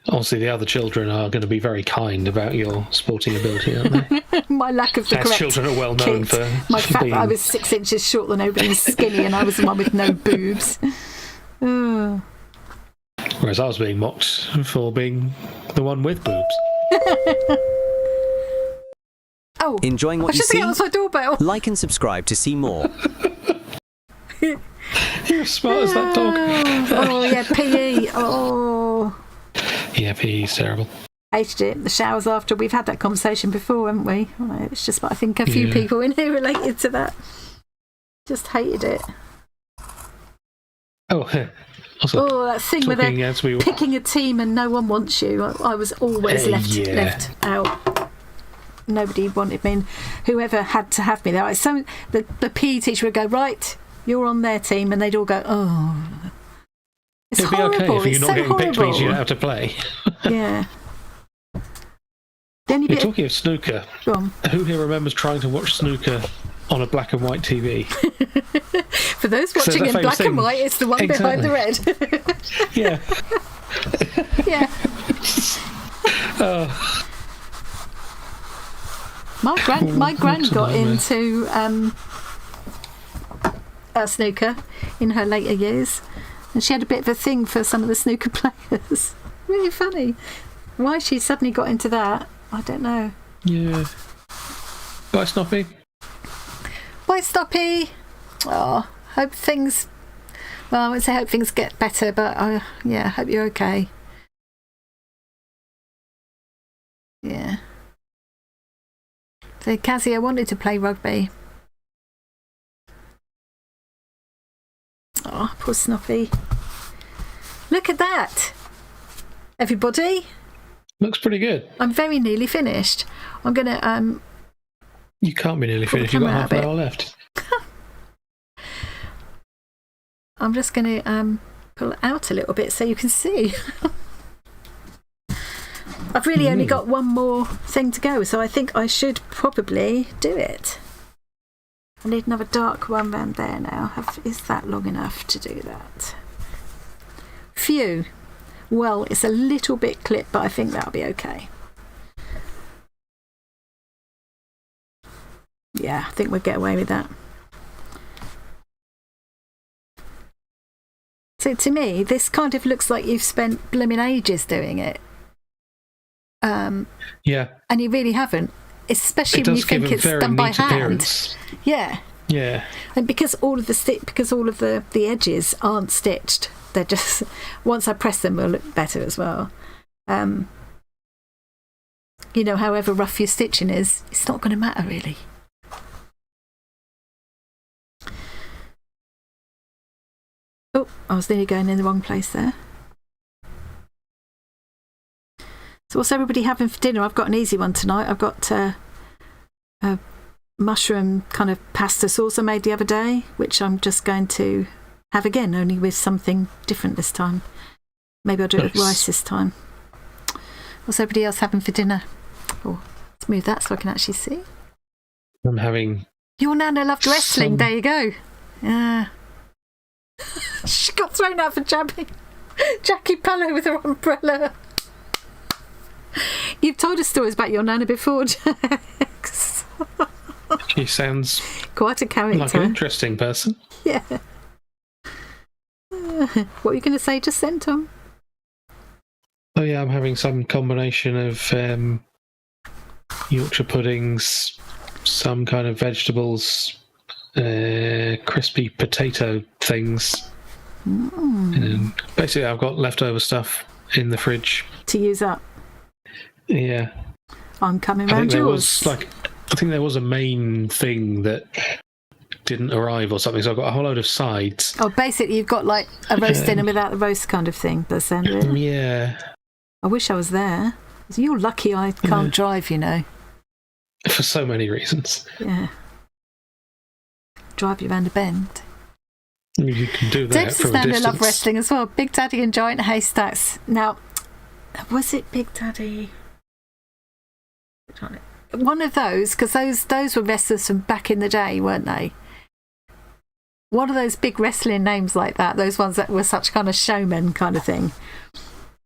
obviously, the other children are going to be very kind about your sporting ability, aren't they? My lack of the As correct children are well known kit. for My fact being... that I was 6 inches short than everybody was skinny and I was the one with no boobs. Oh. Whereas I was being mocked for being the one with boobs. Oh, Enjoying what I you should be see? outside doorbell. Like and subscribe to see more. You're as smart as that dog. Oh, yeah, PE. Oh. Yeah, PE's terrible. Hated it. The showers after. We've had that conversation before, haven't we? It's just, I think a few people in here related to that. Just hated it. Oh, also, that thing with picking a team and no one wants you. I was always left out. Nobody wanted me, and whoever had to have me there. So the PE teacher would go, right, you're on their team, and they'd all go, oh. It's It'd be horrible. okay if you're it's not so getting horrible. picked means you don't have to play. Yeah. The only You're bit talking of snooker. Go on. Who here remembers trying to watch snooker on a black and white TV? For those watching in black and white, it's the one behind the red. Yeah. Yeah. My gran got into snooker in her later years, and she had a bit of a thing for some of the snooker players. Really funny. Why she suddenly got into that, I don't know. Yeah. Bye, Snoppy. Bye, Stoppy. Oh, hope things. Well, I won't say hope things get better, but I hope you're okay. Yeah. So Cassia wanted to play rugby. Oh, poor Snuffy. Look at that, everybody. Looks pretty good. I'm very nearly finished. I'm going to... You can't be nearly finished. You've got half an hour left. I'm just going to pull it out a little bit so you can see. I've really only got one more thing to go, so I think I should probably do it. I need another dark one round there now. Is that long enough to do that? Phew. Well, it's a little bit clipped, but I think that'll be okay. Yeah, I think we'll get away with that. So to me, this kind of looks like you've spent blooming ages doing it. Yeah. And you really haven't, especially when you think it's done by hand. Appearance. Yeah. Yeah. And because all of the edges aren't stitched, they're just, once I press them, will look better as well. However rough your stitching is, it's not going to matter really. Oh, I was nearly going in the wrong place there. So what's everybody having for dinner? I've got an easy one tonight. I've got a mushroom kind of pasta sauce I made the other day, which I'm just going to have again, only with something different this time. Maybe I'll do it with rice this time. What's everybody else having for dinner? Oh, let's move that so I can actually see. I'm having... Your Nana loved wrestling. There you go. Yeah. She got thrown out for jabbing Jackie Pello with her umbrella. You've told us stories about your Nana before, Jax. She sounds quite a character. Like an interesting person. Yeah. What were you going to say just then, Tom? Oh yeah, I'm having some combination of Yorkshire puddings, some kind of vegetables, crispy potato things. And basically, I've got leftover stuff in the fridge to use up. Yeah. I'm coming round yours. I think there was a main thing that didn't arrive or something, so I've got a whole load of sides. Oh, basically you've got like a roast dinner without the roast kind of thing, by the sound of it. Yeah. I wish I was there. You're lucky I can't drive, you know. For so many reasons. Yeah. Drive you round a bend. You can do that Debs from is a now distance. love wrestling as well. Big Daddy and Giant Haystacks. Now, was it Big Daddy? One of those, because those were wrestlers from back in the day, weren't they? One of those big wrestling names like that, those ones that were such kind of showmen kind of thing.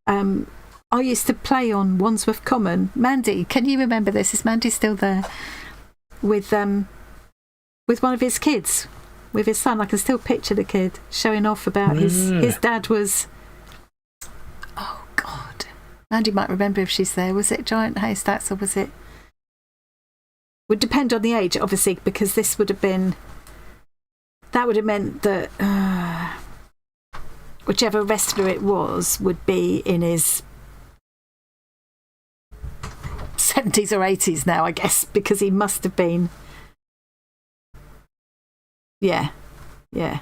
I used to play on Wandsworth Common. Mandy, can you remember this? Is Mandy still there? With one of his kids, with his son. I can still picture the kid showing off about his dad was... Oh, God. Mandy might remember if she's there. Was it Giant Haystacks or was it... Would depend on the age, obviously, because this would have been... That would have meant that whichever wrestler it was would be in his 70s or 80s now, I guess, because he must have been... Yeah, 70s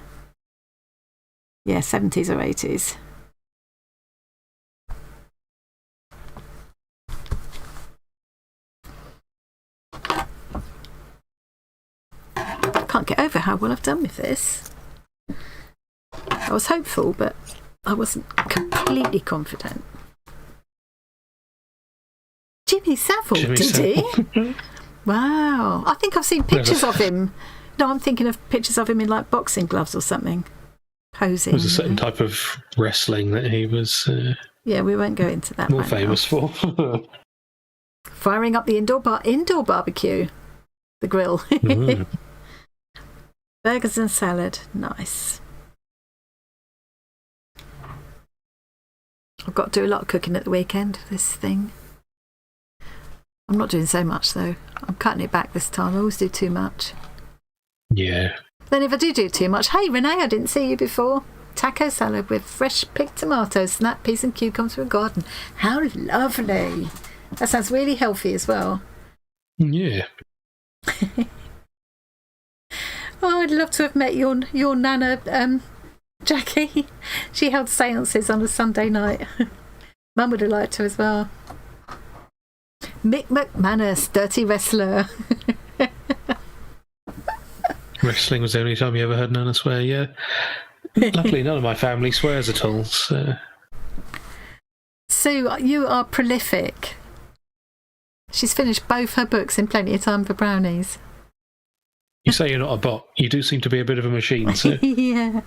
or 80s. Can't get over how well I've done with this. I was hopeful, but I wasn't completely confident. Jimmy Savile, did he? Wow. I think I've seen pictures of him. No, I'm thinking of pictures of him in like boxing gloves or something. Posing. It was a certain type of wrestling that he was yeah, we won't go into that more right famous for. Firing up the indoor barbecue. The grill. Burgers and salad. Nice. I've got to do a lot of cooking at the weekend for this thing. I'm not doing so much though. I'm cutting it back this time. I always do too much. Yeah. Then if I do too much, hey Renee, I didn't see you before. Taco salad with fresh picked tomatoes, snap peas and cucumbers from a garden. How lovely. That sounds really healthy as well. Yeah. Oh, I'd love to have met your nana, Jackie. She held seances on a Sunday night. Mum would have liked to as well. Mick McManus, dirty wrestler. Wrestling was the only time you ever heard Nana swear, yeah. Luckily, none of my family swears at all, so... Sue, you are prolific. She's finished both her books in plenty of time for brownies. You say you're not a bot. You do seem to be a bit of a machine, so... Yeah.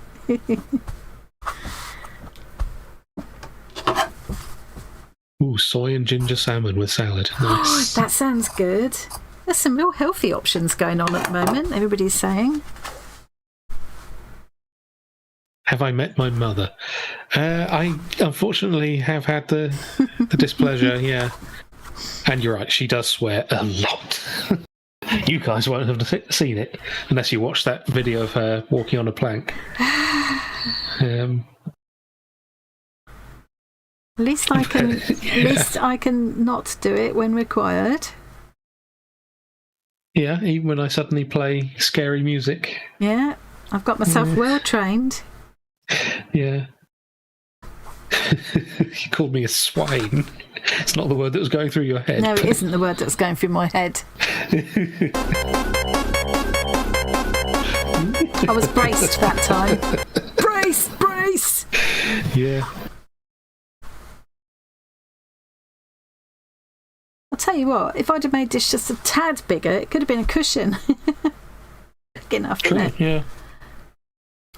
Ooh, soy and ginger salmon with salad. Nice. That sounds good. There's some real healthy options going on at the moment, everybody's saying. Have I met my mother? I unfortunately have had the displeasure, yeah. And you're right, she does swear a lot. You guys won't have seen it unless you watch that video of her walking on a plank. At least I can. Yeah. At least I can not do it when required. Yeah, even when I suddenly play scary music. Yeah, I've got myself well trained. Yeah. You called me a swine. It's not the word that was going through your head. No, it isn't the word that's going through my head. I was braced that time. Brace! Yeah. I'll tell you what, if I'd have made this just a tad bigger, it could have been a cushion. Big enough, True, isn't it? yeah.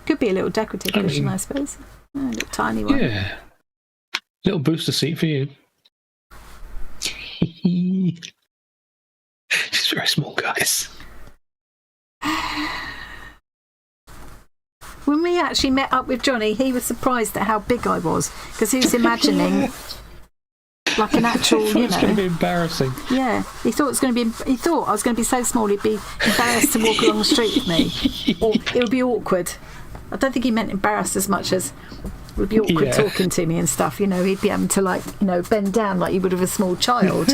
Could be a little decorative cushion, I suppose. A little tiny one. Yeah. Little booster seat for you. She's very small, guys. When we actually met up with Johnny, he was surprised at how big I was, because he was imagining like an actual, It's going to be embarrassing. Yeah, he thought I was going to be so small he'd be embarrassed to walk along the street with me, or it would be awkward. I don't think he meant embarrassed as much as it would be awkward talking to me and stuff. You know, he'd be having to bend down like you would of a small child.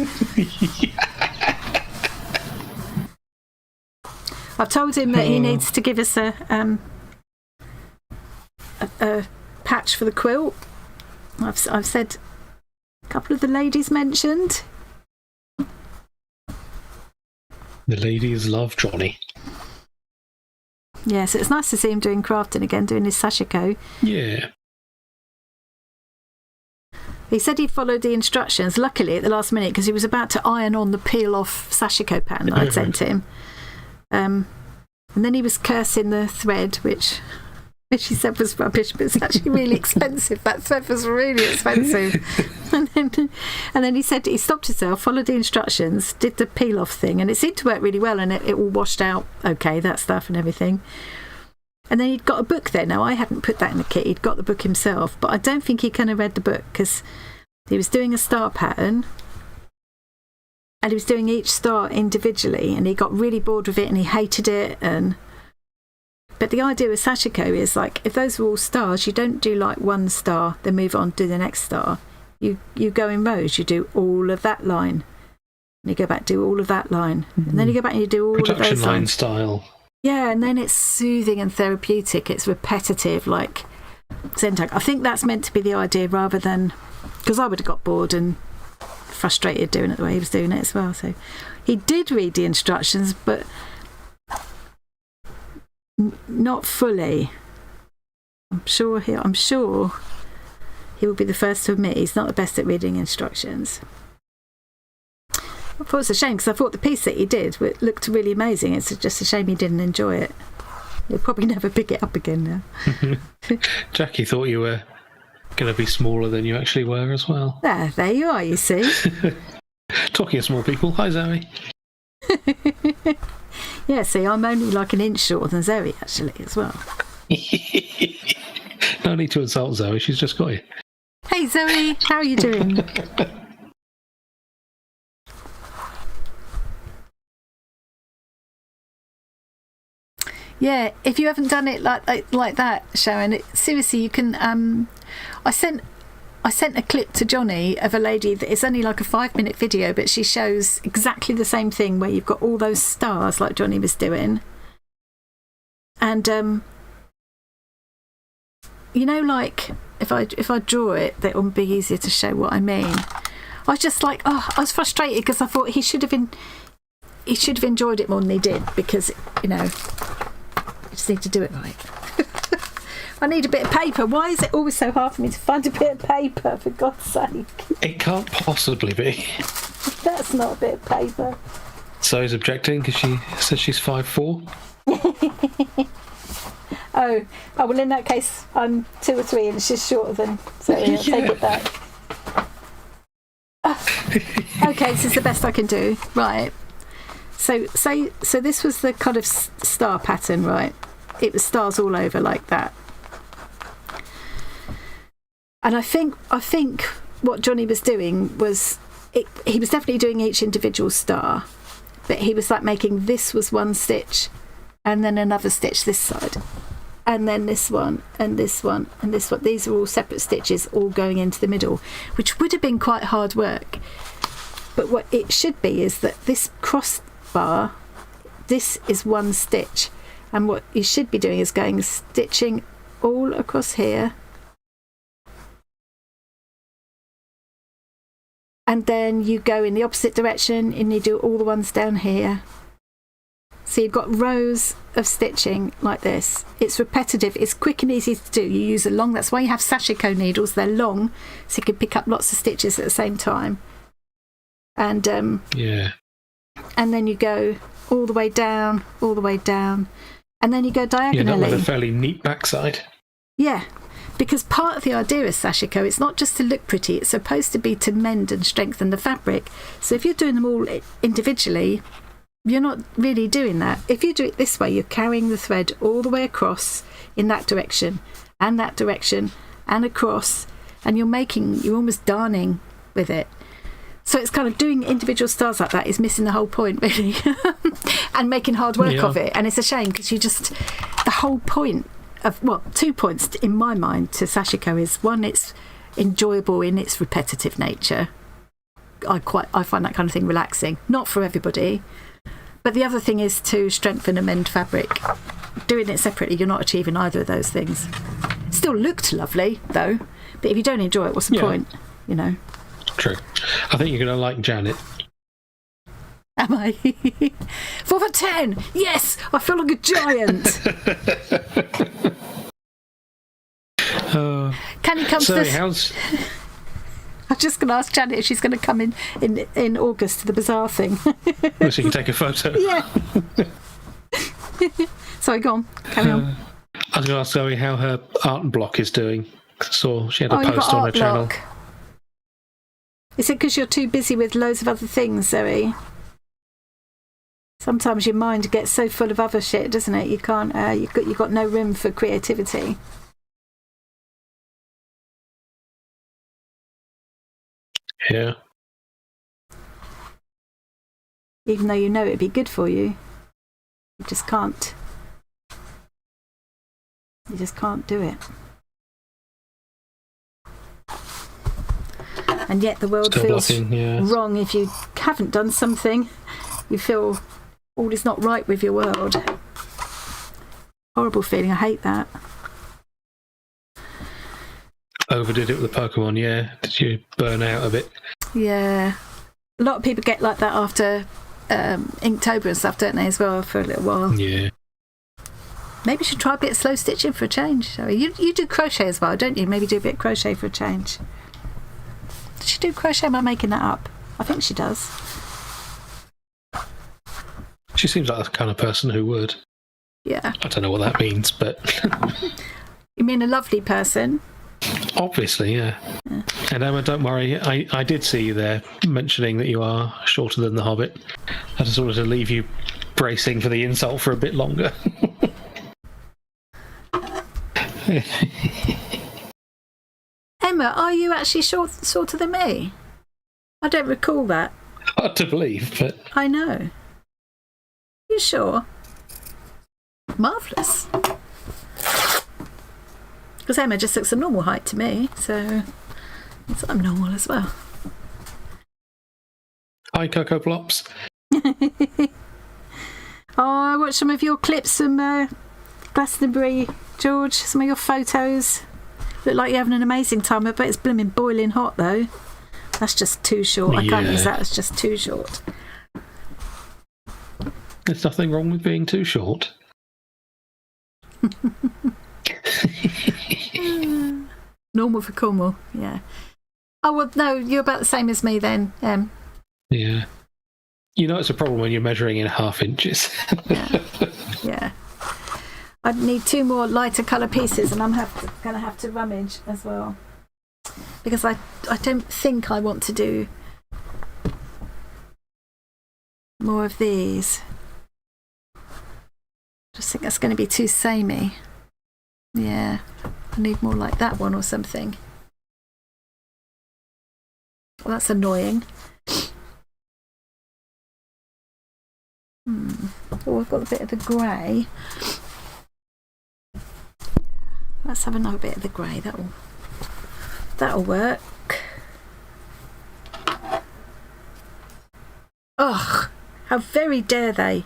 I've told him that he needs to give us a patch for the quilt. I've said a couple of the ladies mentioned. The ladies love Johnny. Yeah, so it's nice to see him doing crafting again, doing his Sashiko. Yeah. He said he followed the instructions, luckily, at the last minute, because he was about to iron on the peel-off Sashiko pattern that I'd sent him. And then he was cursing the thread, which he said was rubbish, but it's actually really expensive. That thread was really expensive. and then he said he stopped himself, followed the instructions, did the peel-off thing, and it seemed to work really well, and it all washed out okay, that stuff and everything. And then he'd got a book there. Now, I hadn't put that in the kit. He'd got the book himself, but I don't think he kind of read the book, because he was doing a star pattern and he was doing each star individually, and he got really bored with it and he hated it. But the idea with Sashiko is, like, if those are all stars, you don't do like one star, then move on to the next star. You go in rows. You do all of that line, and you go back, do all of that line, and then you go back and you do all of those lines. Production line style. Yeah, and then it's soothing and therapeutic. It's repetitive, like Zentak. I think that's meant to be the idea, rather than, because I would have got bored and frustrated doing it the way he was doing it as well. So he did read the instructions, but not fully. I'm sure he will be the first to admit he's not the best at reading instructions. I thought it was a shame, because I thought the piece that he did looked really amazing. It's just a shame he didn't enjoy it. He'll probably never pick it up again now. Jackie thought you were going to be smaller than you actually were as well. There you are, you see. Talking of small people, hi Zoe. Yeah, see, I'm only like an inch shorter than Zoe, actually, as well. No need to insult Zoe, she's just got you. Hey Zoe, how are you doing? Yeah, if you haven't done it like that, Sharon, seriously, you can. I sent a clip to Johnny of a lady that is only like a 5-minute video, but she shows exactly the same thing, where you've got all those stars like Johnny was doing, and you know, like if I draw it, that will be easier to show what I mean. I was just like, I was frustrated, because I thought he should have enjoyed it more than he did, because, you know, I just need to do it right. I need a bit of paper. Why is it always so hard for me to find a bit of paper, for God's sake? It can't possibly be. That's not a bit of paper. Zoe's objecting because she says she's 5'4". Oh, well, in that case, I'm 2 or 3 inches shorter than Zoe. I'll take it back. Okay, this is the best I can do. Right. So this was the kind of star pattern, right? It was stars all over like that. And I think what Johnny was doing was, he was definitely doing each individual star, but he was like making, this was one stitch, and then another stitch this side, and then this one, and this one, and this one. These are all separate stitches, all going into the middle, which would have been quite hard work. But what it should be is that this crossbar, this is one stitch, and what you should be doing is stitching all across here, and then you go in the opposite direction and you do all the ones down here. So you've got rows of stitching like this. It's repetitive, it's quick and easy to do. You use a long, that's why you have Sashiko needles, they're long, so you can pick up lots of stitches at the same time. And yeah. And then you go all the way down, and then you go diagonally. Yeah, that with a fairly neat backside. Yeah, because part of the idea of Sashiko, it's not just to look pretty, it's supposed to be to mend and strengthen the fabric. So if you're doing them all individually, you're not really doing that. If you do it this way, you're carrying the thread all the way across in that direction and across, and you're almost darning with it. So it's kind of doing individual stars like that is missing the whole point, really, and making hard work of it. And it's a shame, because the whole point of, 2 points in my mind to Sashiko is, one, it's enjoyable in its repetitive nature. I find that kind of thing relaxing. Not for everybody. But the other thing is to strengthen and mend fabric. Doing it separately, you're not achieving either of those things. Still looked lovely, though. But if you don't enjoy it, what's the point? You know. True. I think you're going to like Janet. Am I? 4 for 10. Yes, I feel like a giant. Can you come to this? How's... I'm just going to ask Janet if she's going to come in August to the Bazaar thing. So you can take a photo. Yeah. Sorry, go on. Carry on. I was going to ask Zoe how her art block is doing. I saw she had a post on her channel. Is it because you're too busy with loads of other things, Zoe? Sometimes your mind gets so full of other shit, doesn't it? You can't. You've got no room for creativity. Yeah. Even though you know it'd be good for you, you just can't. You just can't do it. And yet the world feels wrong if you haven't done something. You feel all is not right with your world. Horrible feeling. I hate that. Overdid it with the Pokemon, yeah. Did you burn out a bit? Yeah. A lot of people get like that after Inktober and stuff, don't they, as well, for a little while. Yeah. Maybe you should try a bit of slow stitching for a change. You do crochet as well, don't you? Maybe do a bit of crochet for a change. Does she do crochet? Am I making that up? I think she does. She seems like the kind of person who would. Yeah. I don't know what that means, but... You mean a lovely person? Obviously, yeah. And Emma, don't worry, I did see you there mentioning that you are shorter than the Hobbit. I just wanted to leave you bracing for the insult for a bit longer. Emma, are you actually shorter than me? I don't recall that. Hard to believe, but... I know. You sure? Marvellous. Because Emma just looks a normal height to me, so I'm normal as well. Hi, Coco Plops. I watched some of your clips from Glastonbury, George. Some of your photos. Look like you're having an amazing time. I bet it's blooming boiling hot, though. That's just too short. I can't use that. It's just too short. There's nothing wrong with being too short. Normal for Cornwall, yeah. Oh, well, no, you're about the same as me then. Yeah. You know it's a problem when you're measuring in half inches. Yeah. I need 2 more lighter colour pieces, and I'm going to have to rummage as well. Because I don't think I want to do more of these. Just think that's going to be too samey. Yeah. I need more like that one or something. Well, that's annoying. Oh, I've got a bit of the grey. Let's have another bit of the grey. That'll work. Ugh! How very dare they!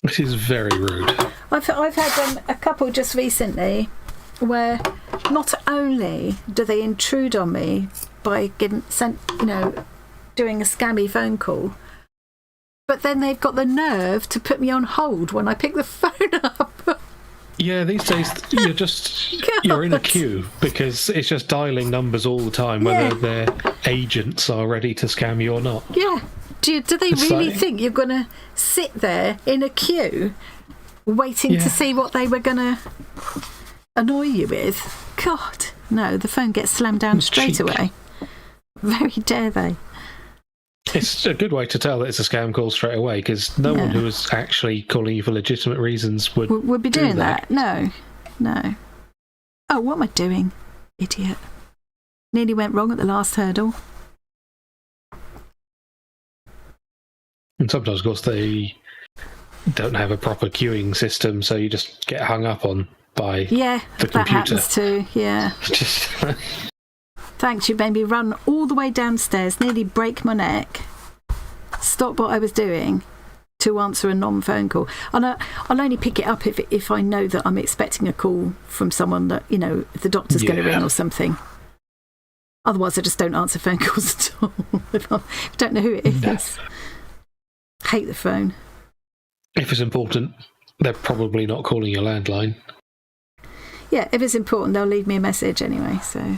This is very rude. I've had a couple just recently where not only do they intrude on me by doing a scammy phone call, but then they've got the nerve to put me on hold when I pick the phone up. Yeah, these days you're in a queue because it's just dialing numbers all the time, whether their agents are ready to scam you or not. Yeah. Do they really think you're going to sit there in a queue waiting to see what they were going to annoy you with? God, no, the phone gets slammed down straight away. Very dare they. It's a good way to tell that it's a scam call straight away, because no one who is actually calling you for legitimate reasons would be doing that. No. Oh, what am I doing? Idiot. Nearly went wrong at the last hurdle. And sometimes, of course, they don't have a proper queuing system, so you just get hung up on by the computer. That happens too, yeah. Thanks, you made me run all the way downstairs, nearly break my neck, stop what I was doing to answer a non-phone call. And I'll only pick it up if I know that I'm expecting a call from someone that, if the doctor's going to ring or something. Otherwise, I just don't answer phone calls at all if I don't know who it is. hate the phone. If it's important, they're probably not calling your landline. Yeah, if it's important, they'll leave me a message anyway, so...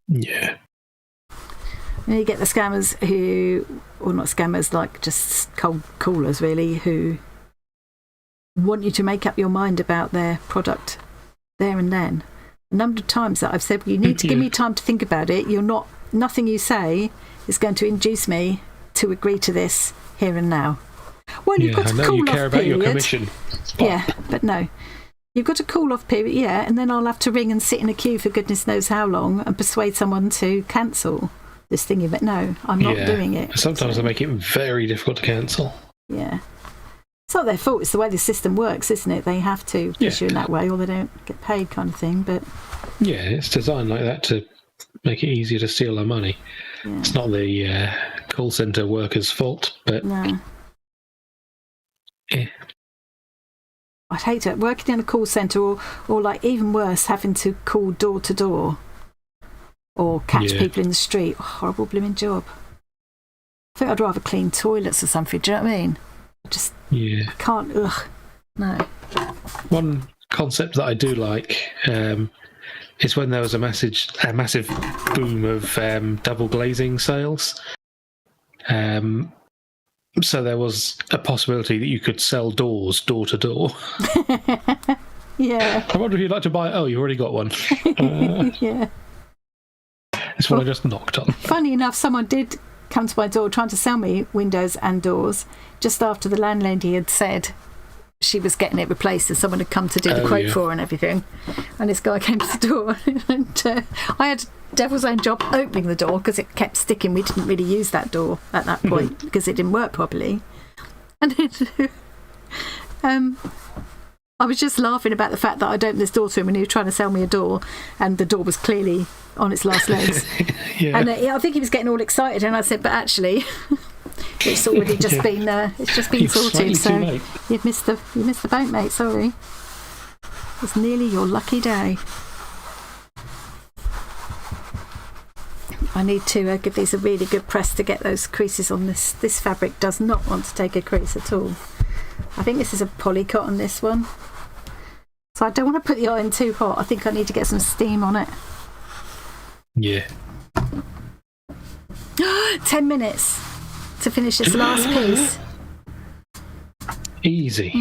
Yeah. And you get the scammers who... Or not scammers, like just cold callers, really, who want you to make up your mind about their product there and then. A number of times that I've said, well, you need to give me time to think about it. Nothing you say is going to induce me to agree to this here and now. Well, you've got a cool-off period. I know you care about your commission. Yeah, but no. You've got a cool-off period, yeah, and then I'll have to ring and sit in a queue for goodness knows how long and persuade someone to cancel this thingy. But no, I'm not doing it. Sometimes they make it very difficult to cancel. Yeah. It's not their fault. It's the way the system works, isn't it? They have to push you in that way or they don't get paid kind of thing. But yeah, it's designed like that to make it easier to steal their money. Yeah. It's not the call centre workers' fault, but... No. Yeah. I'd hate it. Working in a call centre or like even worse, having to call door to door or catch people in the street. Oh, horrible blooming job. I think I'd rather clean toilets or something. Do you know what I mean? I can't. Ugh. No. One concept that I do like is when there was a massive boom of double glazing sales. So there was a possibility that you could sell doors door to door. Yeah. I wonder if you'd like to buy... Oh, you already got one. Yeah. It's what I just knocked on. Funny enough, someone did come to my door trying to sell me windows and doors just after the landlady had said she was getting it replaced and someone had come to do the quote for her and everything. And this guy came to the door and I had devil's own job opening the door because it kept sticking. We didn't really use that door at that point because it didn't work properly. And then I was just laughing about the fact that I'd opened this door to him and he was trying to sell me a door and the door was clearly on its last legs. And I think he was getting all excited and I said, but actually it's already just been sorted, so you've missed the boat, mate, sorry. It's nearly your lucky day. I need to give these a really good press to get those creases on this. This fabric does not want to take a crease at all. I think this is a polycotton, this one. So I don't want to put the iron too hot. I think I need to get some steam on it. Yeah. 10 minutes to finish this last piece. Easy.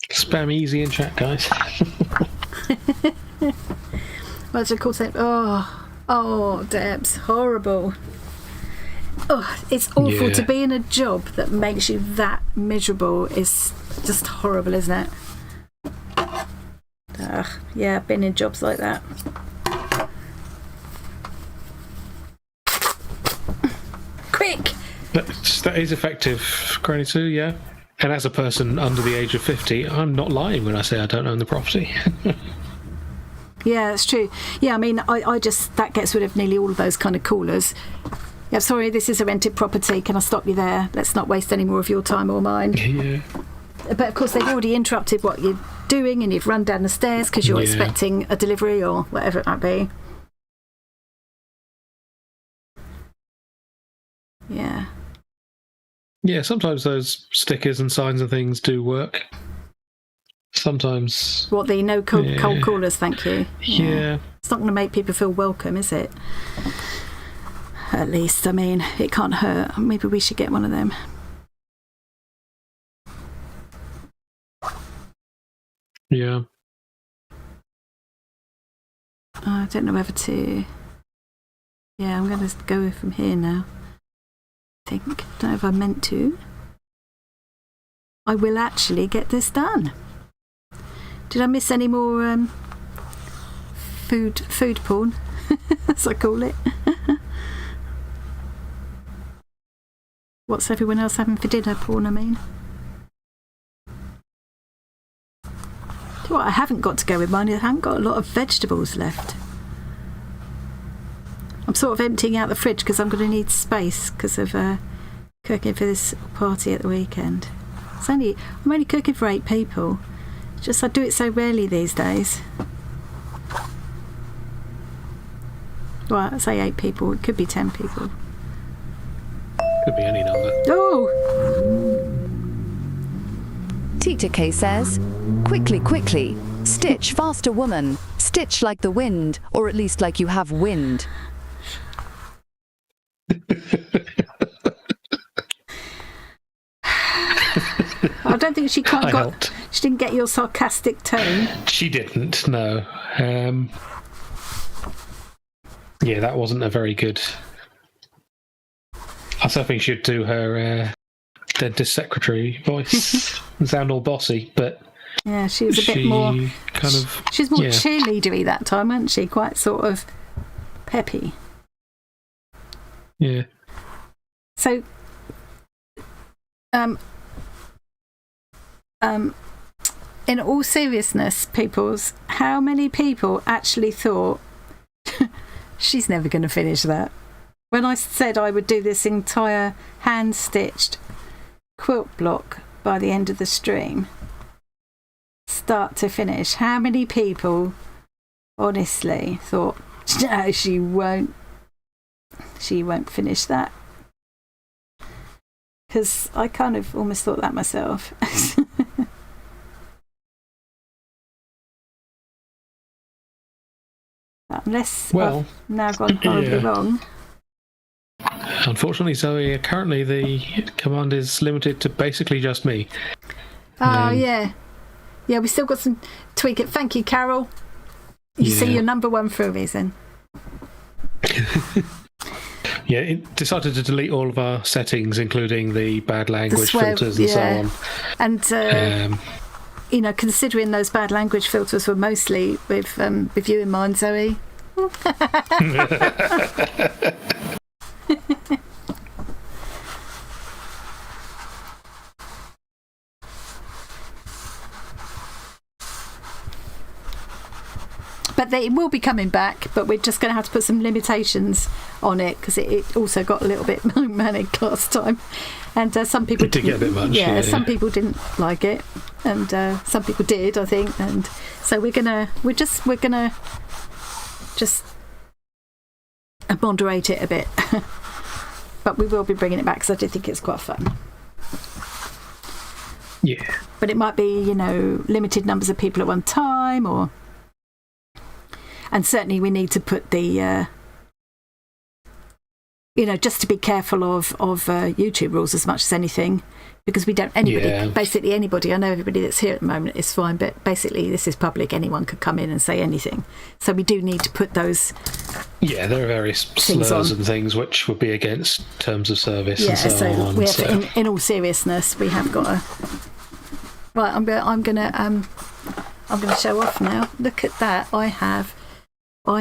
Spam easy in chat, guys. What's it called? Oh, Debs, horrible. Oh, it's awful to be in a job that makes you that miserable. Is just horrible, isn't it? Yeah, I've been in jobs like that. Quick! That is effective, Granny Sue, yeah. And as a person under the age of 50, I'm not lying when I say I don't own the property. Yeah, that's true. Yeah, I mean, I just, that gets rid of nearly all of those kind of callers. Yeah, sorry, this is a rented property. Can I stop you there? Let's not waste any more of your time or mine. Yeah. But of course, they've already interrupted what you're doing and you've run down the stairs because you're expecting a delivery or whatever it might be. Yeah. Yeah, sometimes those stickers and signs and things do work. Sometimes... What, the no cold callers, thank you? Yeah. It's not going to make people feel welcome, is it? At least, I mean, it can't hurt. Maybe we should get one of them. Yeah. I don't know whether to... Yeah, I'm going to go from here now. I think. Don't know if I meant to. I will actually get this done. Did I miss any more food porn, as I call it? What's everyone else having for dinner porn, I mean? Do you know what I haven't got to go with mine? I haven't got a lot of vegetables left. I'm sort of emptying out the fridge because I'm going to need space because of cooking for this party at the weekend. I'm only cooking for 8 people. It's just I do it so rarely these days. Well, I say 8 people. It could be 10 people. Could be any number. Oh, Tita K says, quickly, quickly, stitch faster, woman. Stitch like the wind, or at least like you have wind. I don't think she quite I got. helped. She didn't get your sarcastic tone. She didn't, no. Yeah, that wasn't a very good... I was hoping she'd do her dentist secretary voice and sound all bossy, but... Yeah, she was a bit more... kind of... She's more yeah. cheerleadery that time, wasn't she? Quite sort of peppy. Yeah. So, in all seriousness, peoples, how many people actually thought she's never going to finish that? When I said I would do this entire hand-stitched quilt block by the end of the stream, start to finish, how many people honestly thought, no, she won't finish that? Because I kind of almost thought that myself. Unless Well, I've now gone horribly wrong. Unfortunately, Zoe, currently the command is limited to basically just me. Oh, yeah. Yeah, we still got some tweak it. Thank you, Carol. You see your number one for a reason. Yeah, it decided to delete all of our settings, including the bad language filters and so on. And, you know, considering those bad language filters were mostly with you in mind, Zoe. But they will be coming back, but we're just going to have to put some limitations on it because it also got a little bit manic last time, and some people did get a bit much. Yeah, some people didn't like it, and some people did, I think, and so we're gonna just moderate it a bit, but we will be bringing it back because I do think it's quite fun. Yeah, but it might be, you know, limited numbers of people at one time, or. And certainly we need to put the, you know, just to be careful of YouTube rules as much as anything, because we don't, basically anybody, I know everybody that's here at the moment is fine, but basically this is public, anyone could come in and say anything. So we do need to put those. Yeah, there are various slurs and things which would be against terms of service and so on. We have in all seriousness, we have got a... Right, I'm going to show off now. Look at that. I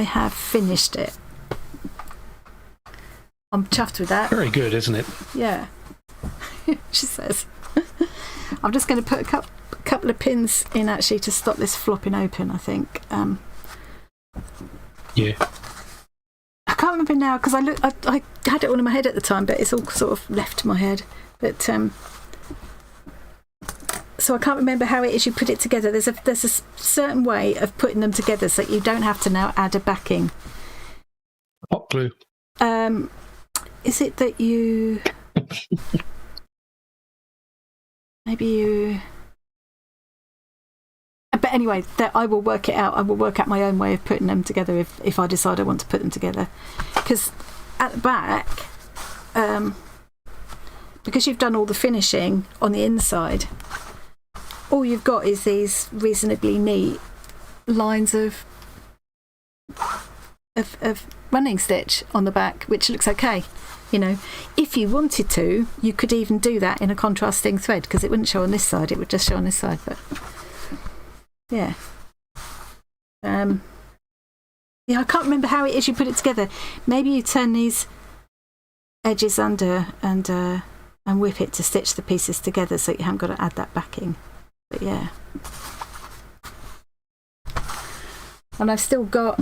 have finished it. I'm chuffed with that. Very good, isn't it? Yeah. She says. I'm just going to put a couple of pins in actually to stop this flopping open, I think. Yeah. I can't remember now because I had it all in my head at the time, but it's all sort of left my head. But so I can't remember how it is you put it together. There's a certain way of putting them together so that you don't have to now add a backing. Hot glue. Is it that you... Maybe you... But anyway, I will work it out. I will work out my own way of putting them together if I decide I want to put them together. Because at the back, because you've done all the finishing on the inside, all you've got is these reasonably neat lines of running stitch on the back, which looks okay. You know, if you wanted to, you could even do that in a contrasting thread because it wouldn't show on this side, it would just show on this side. But yeah, yeah, I can't remember how it is you put it together. Maybe you turn these edges under and whip it to stitch the pieces together so you haven't got to add that backing. But yeah, and I've still got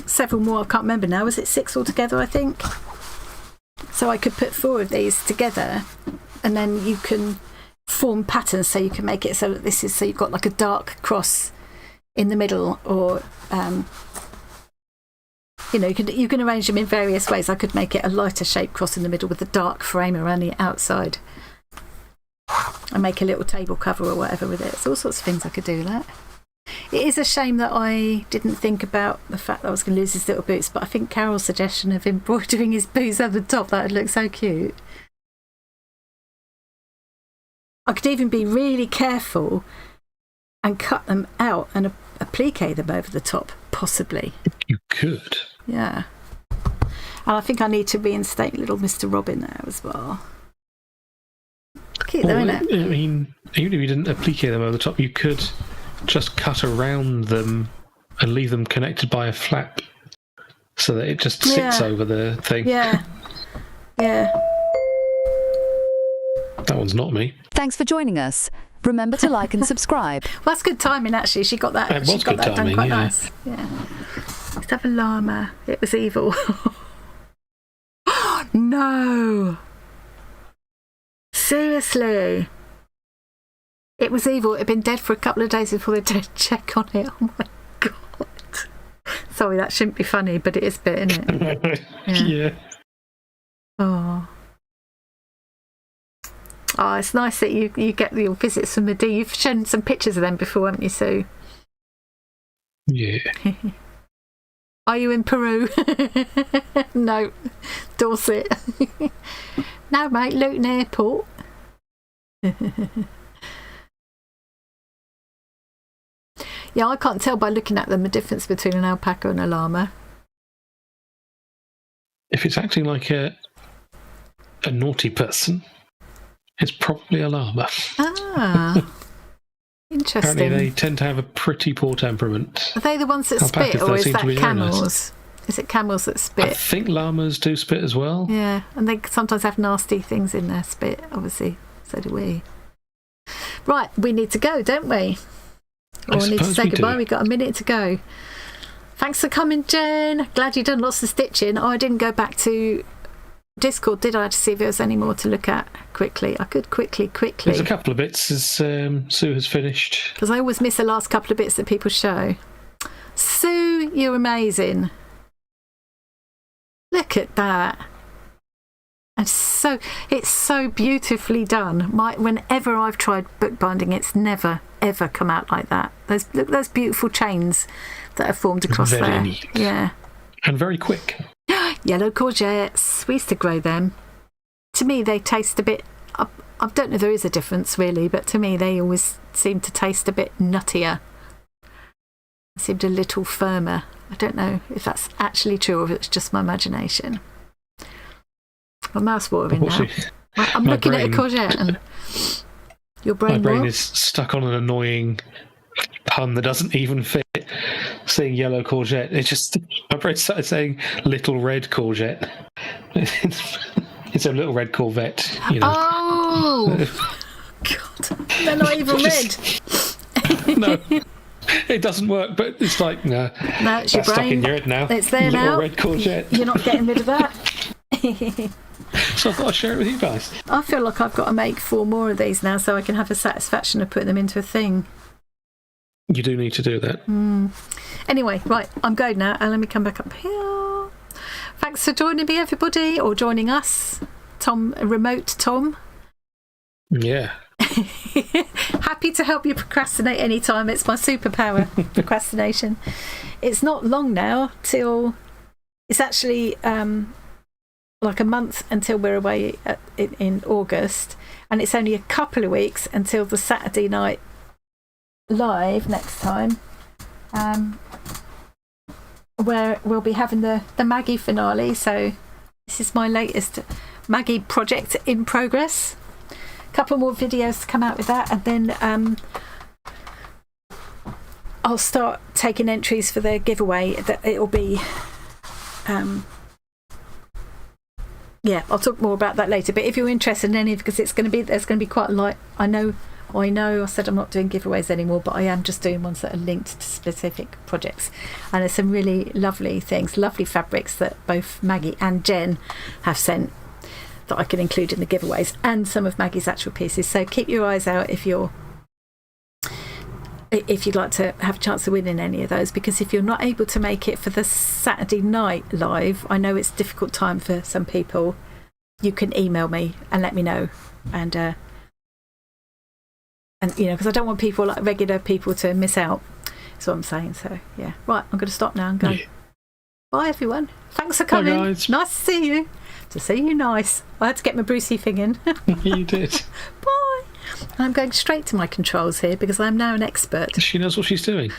several more. I can't remember now. Was it 6 altogether, I think? So I could put 4 of these together and then you can form patterns so you can make it so that this is, so you've got like a dark cross in the middle, or you know, you can arrange them in various ways. I could make it a lighter shape cross in the middle with a dark frame around the outside, and make a little table cover or whatever with it. It's all sorts of things I could do with that. It is a shame that I didn't think about the fact that I was going to lose his little boots, but I think Carol's suggestion of embroidering his boots over the top, that would look so cute. I could even be really careful and cut them out and applique them over the top, possibly. You could. Yeah. And I think I need to reinstate little Mr. Robin there as well. Cute though, isn't it? I mean, even if you didn't applique them over the top, you could just cut around them and leave them connected by a flap so that it just sits over the thing. Yeah. Yeah. That one's not me. Thanks for joining us. Remember to like and subscribe. Well, that's good timing, actually. She got that. It was good done timing, quite yeah. nice. Yeah. Let's have a llama. It was evil. No. Seriously. It was evil. It had been dead for a couple of days before they did a check on it. Oh my God. Sorry, that shouldn't be funny, but it is a bit, isn't it? Yeah. Oh. Oh, it's nice that you get your visits from the D. You've shown some pictures of them before, haven't you, Sue? Yeah. Are you in Peru? No. Dorset. No, mate, Luton Airport. Yeah, I can't tell by looking at them the difference between an alpaca and a llama. If it's acting like a naughty person, it's probably a llama. Ah, interesting. Apparently they tend to have a pretty poor temperament. Are they the ones that Alpacas, spit, they or is seem to that be very camels? nice. Is it camels that I spit? think llamas do spit as well. Yeah, and they sometimes have nasty things in their spit, obviously. So do we. Right, we need to go, don't we? Or we need to say goodbye. We've got a minute to go. Thanks for coming, Jen. Glad you've done lots of stitching. Oh, I didn't go back to Discord, did I, to see if there was any more to look at quickly? I could quickly. There's a couple of bits as Sue has finished. Because I always miss the last couple of bits that people show. Sue, you're amazing. Look at that. And it's so beautifully done. Whenever I've tried bookbinding, it's never ever come out like that. Look, those beautiful chains that are formed across very there. Neat. Yeah. And very quick. Yellow courgettes. We used to grow them. To me, they taste a bit. I don't know if there is a difference really, but to me, they always seem to taste a bit nuttier. They seemed a little firmer. I don't know if that's actually true or if it's just my imagination. My mouth's watering now. I'm looking at a courgette and your brain. My brain what? is stuck on an annoying pun that doesn't even fit. Saying yellow courgette, my brain started saying little red courgette. It's a little red Corvette, you know. Oh, God, they're not even red. No, it doesn't work. But it's like no, it's your brain. Stuck in your head now. It's there little now. Red courgette. You're not getting rid of that. So I thought I'd share it with you guys. I feel like I've got to make 4 more of these now so I can have the satisfaction of putting them into a thing. You do need to do that. Anyway, right, I'm going now, and let me come back up here. Thanks for joining me, everybody, or joining us. Tom, remote Tom. Yeah. Happy to help you procrastinate anytime. It's my superpower, procrastination. It's not long now till it's actually like a month until we're away in August, and it's only a couple of weeks until the Saturday night live next time, where we'll be having the Maggie finale. So this is my latest Maggie project in progress. A couple more videos to come out with that, and then I'll start taking entries for the giveaway. That it'll be I'll talk more about that later, but if you're interested in any, because there's going to be quite light. I know I said I'm not doing giveaways anymore, but I am just doing ones that are linked to specific projects, and there's some really lovely things, lovely fabrics that both Maggie and Jen have sent that I can include in the giveaways, and some of Maggie's actual pieces. So keep your eyes out if you're if you'd like to have a chance of winning any of those, because if you're not able to make it for the Saturday night live, I know it's a difficult time for some people, you can email me and let me know. And you know, because I don't want people, like regular people, to miss out. That's what I'm saying. So yeah, right, I'm going to stop now and go. Bye everyone, thanks for coming. Bye, guys. Nice to see you. To see you, nice. I had to get my Brucey thing in. You did. Bye. I'm going straight to my controls here because I'm now an expert. She knows what she's doing.